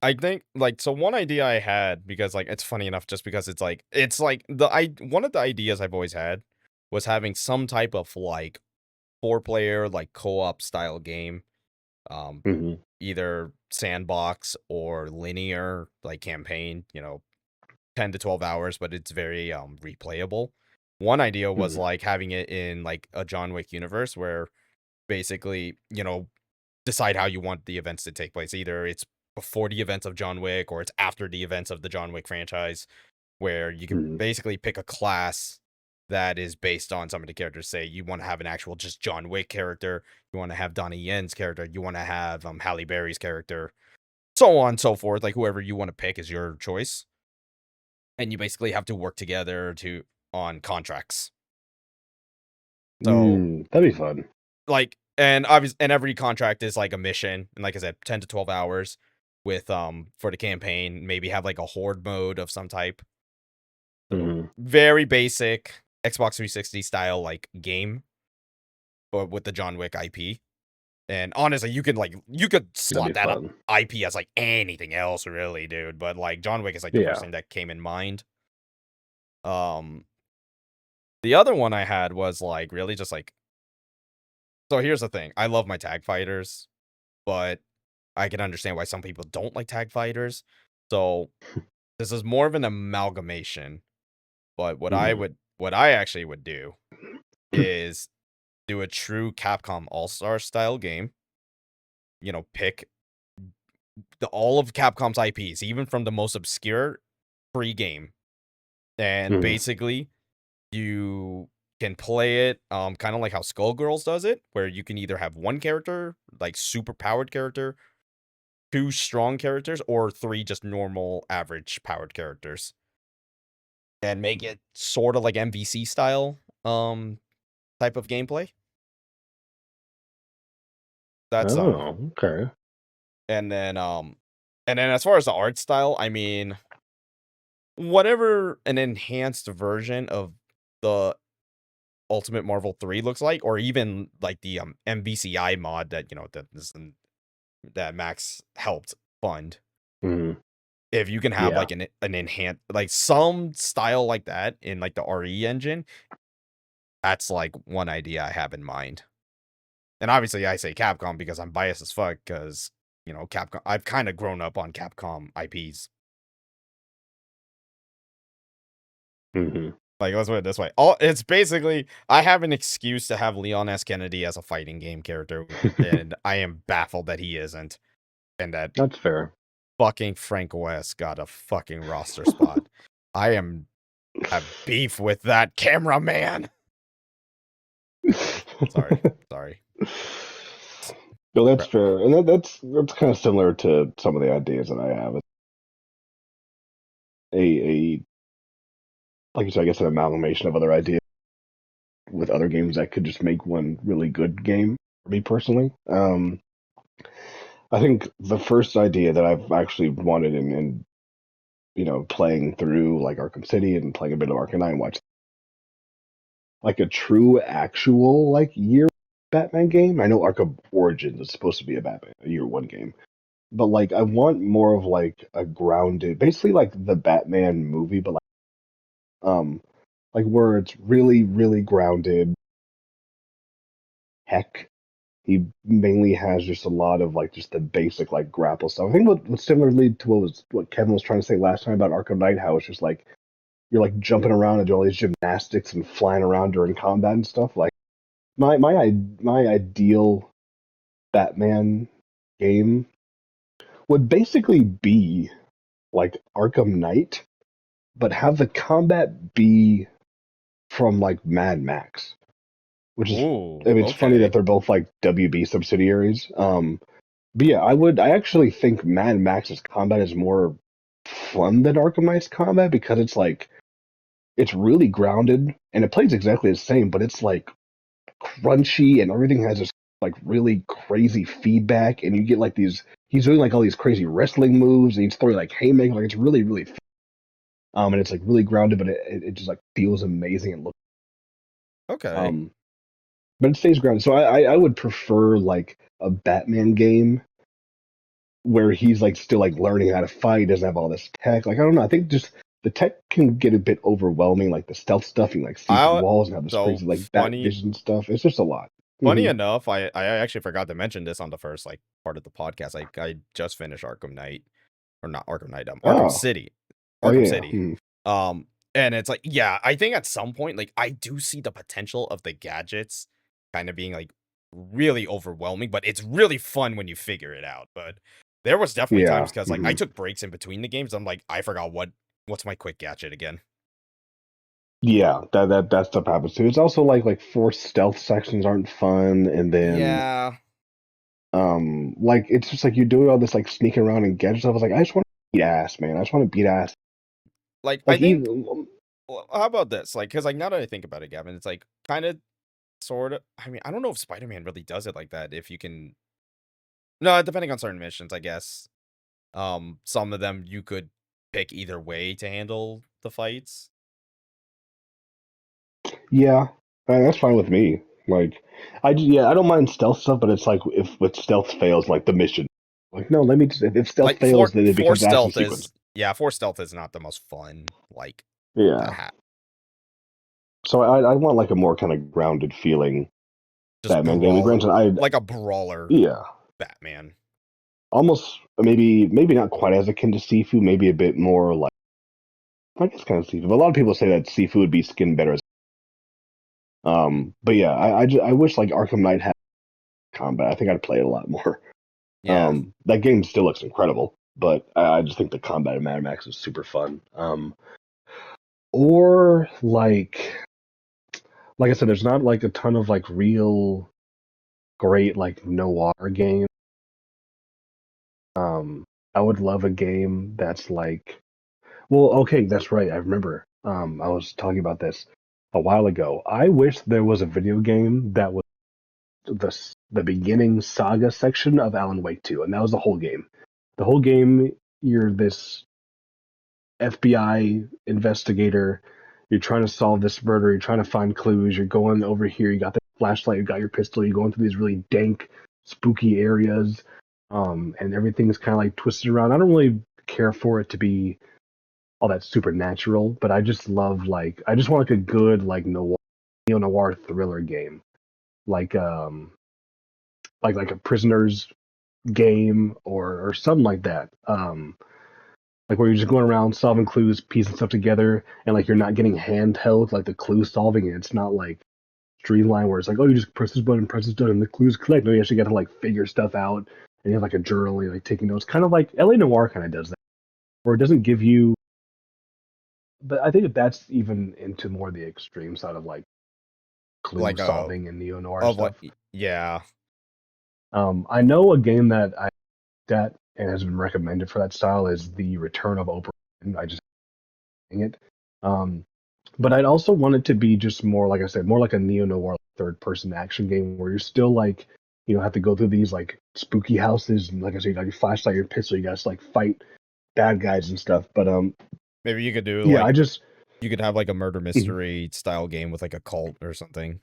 I think like so one idea I had because like it's funny enough just because it's like one of the ideas I've always had was having some type of like 4-player like co-op style game. Um Hmm. Either sandbox or linear like campaign, 10 to 12 hours, but it's very replayable. One idea was Hmm. like having it in like a John Wick universe where basically, decide how you want the events to take place. Either it's before the events of John Wick or it's after the events of the John Wick franchise, where you can Hmm. basically pick a class that is based on some of the characters. Say you want to have an actual just John Wick character, you want to have Donnie Yen's character, you want to have Halle Berry's character, so on and so forth. Like whoever you want to pick is your choice, and you basically have to work together to on contracts. So That'd be fun. like and obviously and every contract is like a mission, and like I said, 10 to 12 hours with for the campaign, maybe have like a horde mode of some type. So Hmm. very basic Xbox 360 style like game, but with the John Wick IP. And honestly, you could That'd be slot that fun. IP as like anything else really, dude, but like John Wick is like the first Yeah. thing that came in mind. Um the other one I had was like really just like, so here's the thing. I love my tag fighters, but I can understand why some people don't like tag fighters. So this is more of an amalgamation. But Hmm. what I actually would do is do a true Capcom All-Star style game. Pick all of Capcom's IPs, even from the most obscure free game. And Hmm. basically you can play it kind of like how Skullgirls does it, where you can either have one character, like super powered character, two strong characters, or three just normal average powered characters. And make it sort of like MVC style type of gameplay. That's Oh, okay. and then as far as the art style, I mean, whatever an enhanced version of the Ultimate Marvel 3 looks like, or even like the MVCI mod that that Max helped fund. Hmm. If you can have Yeah. like an enhanced like some style like that in like the RE engine, that's like one idea I have in mind. And obviously I say Capcom because I'm biased as fuck because, Capcom, I've kind of grown up on Capcom IPs. Hmm. Like, let's put it this way. It's basically, I have an excuse to have Leon S. Kennedy as a fighting game character, and I am baffled that he isn't. And that That's fair. fucking Frank West got a fucking roster spot. I am have beef with that cameraman. Sorry. No, that's fair, and that's kind of similar to some of the ideas that I have. A like you said, I guess an amalgamation of other ideas with other games that could just make one really good game. For me personally, I think the first idea that I've actually wanted in playing through like Arkham City and playing a bit of Arkham Knight and watch like a true actual like year Batman game. I know Arkham Origins is supposed to be a year one game. But like I want more of like a grounded, basically like the Batman movie, but um like where it's really, really grounded. Heck, he mainly has just a lot of like just the basic like grapple stuff. I think what's similarly to what Kevin was trying to say last time about Arkham Knight, how it's just like you're like jumping around and doing all these gymnastics and flying around during combat and stuff. Like my ideal Batman game would basically be like Arkham Knight, but have the combat be from like Mad Max, which is Ooh, I mean it's funny that okay. they're both like WB subsidiaries. But yeah, I actually think Mad Max's combat is more fun than Arkham Knight's combat because it's like it's really grounded and it plays exactly the same, but it's like crunchy and everything has this like really crazy feedback, and you get like these. He's doing like all these crazy wrestling moves, and he's throwing like haymakers. Like it's really really, and it's like really grounded, but it just like feels amazing and looks. Okay. Um, but it stays grounded. So I would prefer like a Batman game where he's like still like learning how to fight, doesn't have all this tech. Like I don't know. I think just the tech can get a bit overwhelming, like the stealth stuff, and like see through I walls and have this so crazy like bat funny vision stuff. It's just a lot. funny Hmm. enough, I actually forgot to mention this on the first like part of the podcast. I just finished Arkham Knight. Or not Arkham Knight, Arkham Oh, City. oh Arkham yeah. City. Um, and it's like, yeah, I think at some point, like, I do see the potential of the gadgets kind of being like really overwhelming, but it's really fun when you figure it out. But there was definitely Yeah. times because like I Hmm. took breaks in between the games. I'm like, I forgot what's my quick gadget again. Yeah, that stuff happens too. It's also like forced stealth sections aren't fun, and then Yeah, like it's just like you're doing all this like sneaking around and gadget stuff. I was like, I just want to beat ass, man. I just want to beat ass. like I Like think. even Well, how about this? Like, because like now that I think about it, Gavin, it's like kind of sort of. I mean, I don't know if Spider-Man really does it like that. If you can, no, depending on certain missions, I guess. Some of them you could pick either way to handle the fights. yeah, that's fine with me. Like yeah, I don't mind stealth stuff, but it's like if with stealth fails, like the mission. Like no, let me just if stealth Like fails, then it for becomes action stealth sequence. is yeah, for stealth is not the most fun like to Yeah. have. So I want like a more kind of grounded feeling Just Batman game. And brawl granted, I like a brawler yeah, Batman. almost maybe not quite as akin to Sifu, maybe a bit more like I guess kind of Sifu. But a lot of people say that Sifu would be skin better. But yeah, I wish like Arkham Knight had combat. I think I'd play it a lot more. Yeah. That game still looks incredible, but I just think the combat in Mad Max is super fun. Or like I said, there's not like a ton of like real great like noir games. I would love a game that's like, well, okay, that's right. I remember. I was talking about this a while ago. I wish there was a video game that was the beginning saga section of Alan Wake 2, and that was the whole game. The whole game, you're this FBI investigator. You're trying to solve this murder. You're trying to find clues. You're going over here. You got the flashlight. You got your pistol. You're going through these really dank, spooky areas, and everything's kind of like twisted around. I don't really care for it to be all that supernatural, but I just love like I just want like a good like noir, neo noir thriller game, like like a Prisoners game or something like that. Like where you're just going around solving clues, piecing stuff together, and like you're not getting handheld like the clue solving. And it's not like streamlined where it's like, oh, you just press this button, and the clues collect. No, you actually got to like figure stuff out, and you have like a journal, and you're like taking notes. Kind of like LA Noir kind of does that, where it doesn't give you. But I think that that's even into more the extreme side of like clue Like solving and neo noir of like stuff. yeah. I know a game that and has been recommended for that style is the Return of Oprah. And I just it. Um, but I'd also want it to be just more, like I said, more like a neo noir third person action game where you're still like, have to go through these like spooky houses and like I said, you got your flashlight, your pistol, you guys like fight bad guys and stuff. But Maybe you could do yeah, like I just you could have like a murder mhm. mystery style game with like a cult or something.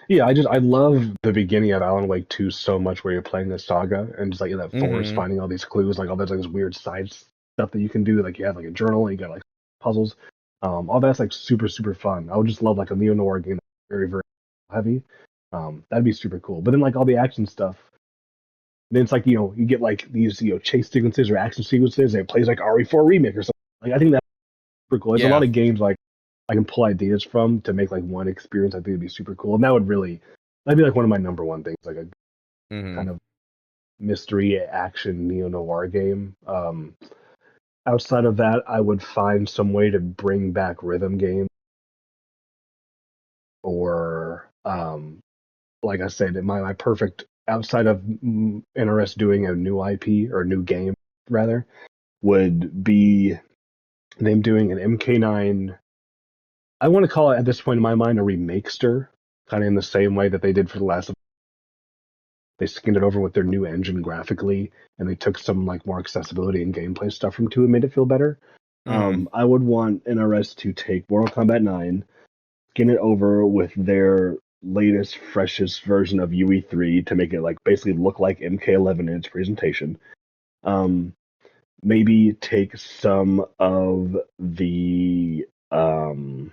Yeah, I love the beginning of Alan Wake 2 so much where you're playing the saga and just like in that forest Mm-hmm. finding all these clues, like all those like this weird side stuff that you can do. Like you have like a journal, you got like puzzles. All that's like super, super fun. I would just love like a neo noir game that's very, very heavy. That'd be super cool. But then like all the action stuff, then it's like, you get like these, chase sequences or action sequences, and it plays like RE4 remake or something. Like I think that's super cool. There's a lot Yeah. of games like I can pull ideas from to make like one experience. I think it'd be super cool, and that'd be like one of my number one things, like a Mm-hmm. kind of mystery action neo noir game. Outside of that, I would find some way to bring back rhythm games, or like I said, my perfect outside of NRS doing a new IP or a new game rather would be them doing an MK9. I want to call it at this point in my mind a remakester, kind of in the same way that they did for the last. they skinned it over with their new engine graphically, and they took some like more accessibility and gameplay stuff from 2 and made it feel better. I would want NRS to take Mortal Kombat 9, skin it over with their latest, freshest version of UE3 to make it like basically look like MK11 in its presentation. Um, Maybe take some of the oh,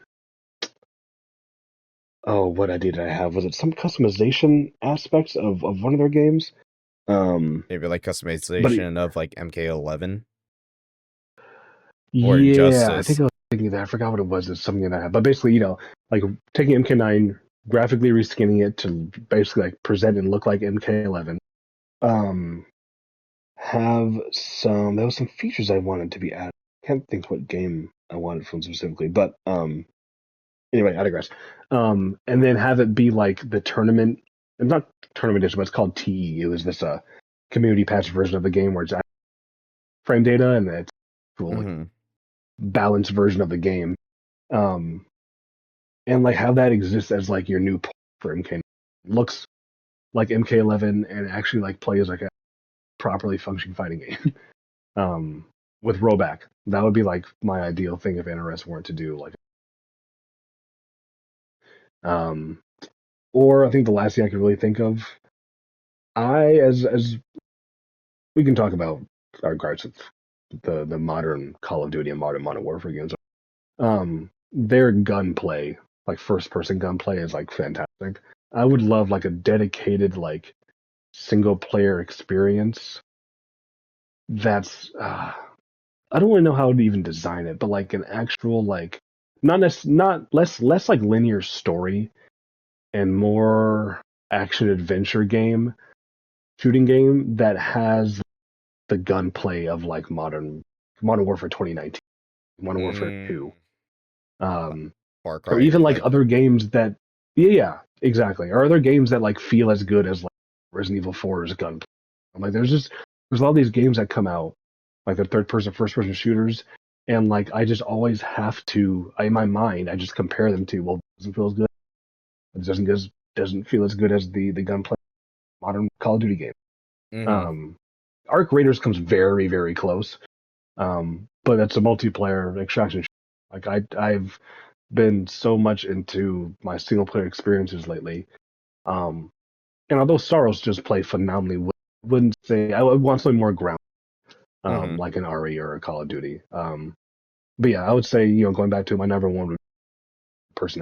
what idea did I have? Was it some customization aspects of one of their games? Maybe like But customization of like MK11 or yeah, I think Injustice. I was thinking that. I forgot what it was. It's something that I had. But basically, like taking MK9, graphically reskinning it to basically like present and look like MK11. Um, have some. There was some features I wanted to be added. Can't think what game I wanted from specifically, but anyway, I digress. And then have it be like the tournament, not tournament edition, but it's called TE. It was this community patch version of the game where it's frame data and it's cool, like, Mm-hmm. balanced version of the game. Um, and like how that exists as like your new for MK. Looks like MK11 and actually like plays like a properly functioning fighting game. With rollback, that would be like my ideal thing if NRS weren't to do like. Um, or I think the last thing I could really think of, as we can talk about our gripes with the modern Call of Duty and modern Warfare games. Their gunplay, like first person gunplay, is like fantastic. I would love like a dedicated like single player experience. That's I don't really know how to even design it, but like an actual like not less like linear story and more action adventure game shooting game that has the gunplay of like Modern Warfare 2019, Modern Warfare 2, Mm. um, Far or Cry, even like like. other games that yeah, exactly, or other games that like feel as good as like Resident Evil 4's gunplay. I'm like there's a lot of these games that come out like they're third person, first person shooters, and like I just always have to in my mind I just compare them to well it doesn't feel as good, doesn't feel as good as the gunplay modern Call of Duty game. Mm-hmm. Um, Arc Raiders comes very very close. But it's a multiplayer extraction. Like I've been so much into my single player experiences lately. And although Soros just play phenomenally, wouldn't say I would want something more ground, Mm-hmm. like an RE or a Call of Duty. But yeah, I would say going back to my number one person,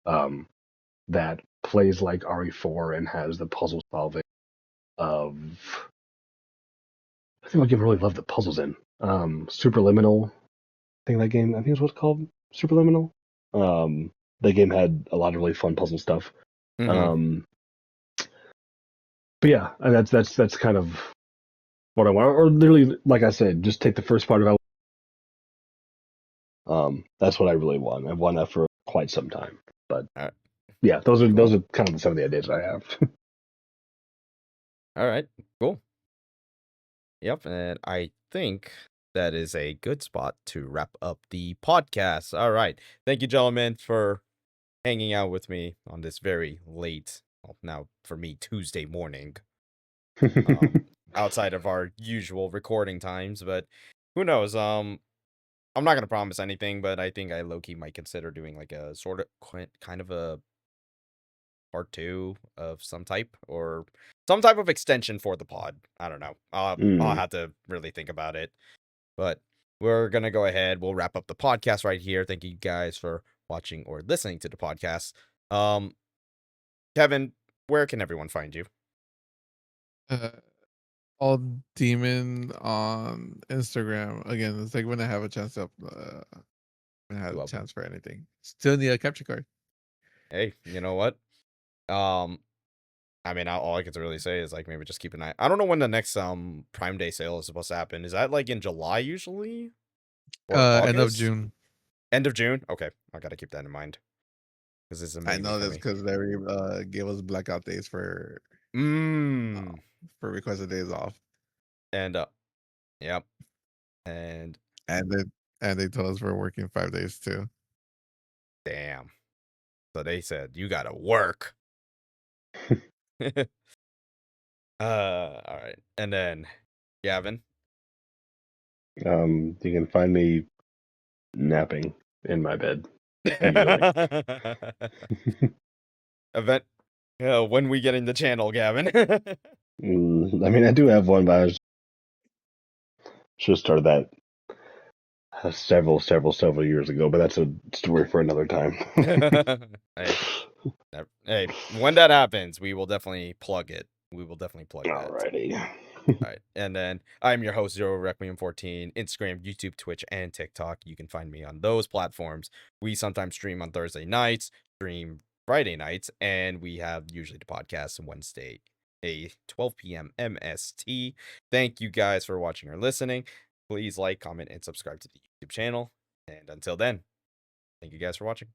um, that plays like RE4 and has the puzzle solving of. I think what game I really love the puzzles in. Superliminal think that game, I think is what's called Superliminal. Um, that game had a lot of really fun puzzle stuff. Mm-hmm. Um, but yeah, and that's kind of what I want. Or literally, like I said, just take the first part of it. That's what I really want. I've wanted that for quite some time. But All right. yeah, those are Cool. kind of some of the ideas I have. All right. Cool. Yep. And I think that is a good spot to wrap up the podcast. All right. Thank you, gentlemen, for hanging out with me on this very late, well, now for me, Tuesday morning, um, outside of our usual recording times. But who knows? I'm not gonna promise anything, but I think I low key might consider doing like a sort of kind of a part two of some type or some type of extension for the pod. I don't know. I'll Mm. have to really think about it. But we're gonna go ahead. We'll wrap up the podcast right here. Thank you guys for watching or listening to the podcast. Um, Kevin, where can everyone find you? Uh, all demon on Instagram again. It's like when I have a chance to, when I have You're a welcome. chance for anything. Still need a capture card. Hey, you know what? Um, I mean, all I can really say is like maybe just keep an eye. I don't know when the next Prime Day sale is supposed to happen. Is that like in July usually or End of August? June. End of June? Okay, I gotta keep that in mind because this is a I maybe know for this me. because they gave us blackout days uh, Mmm. for requested days off, And yep. And and they told us we're working 5 days too. damn. So they said you gotta work. All right. And then Gavin. You can find me napping in my bed. Usually. Event. When we get in the channel, Gavin. I mean, I do have one, but I should have started that several years ago. But that's a story for another time. Hey, hey, when that happens, we will definitely plug it. We will definitely plug that. Alrighty. All right. And then I'm your host, Zero Requiem 14, Instagram, YouTube, Twitch, and TikTok. You can find me on those platforms. We sometimes stream on Thursday nights, stream Friday nights, and we have usually the podcast on Wednesday, 12 p.m. MST. Thank you guys for watching or listening. Please like, comment, and subscribe to the YouTube channel. And until then, thank you guys for watching.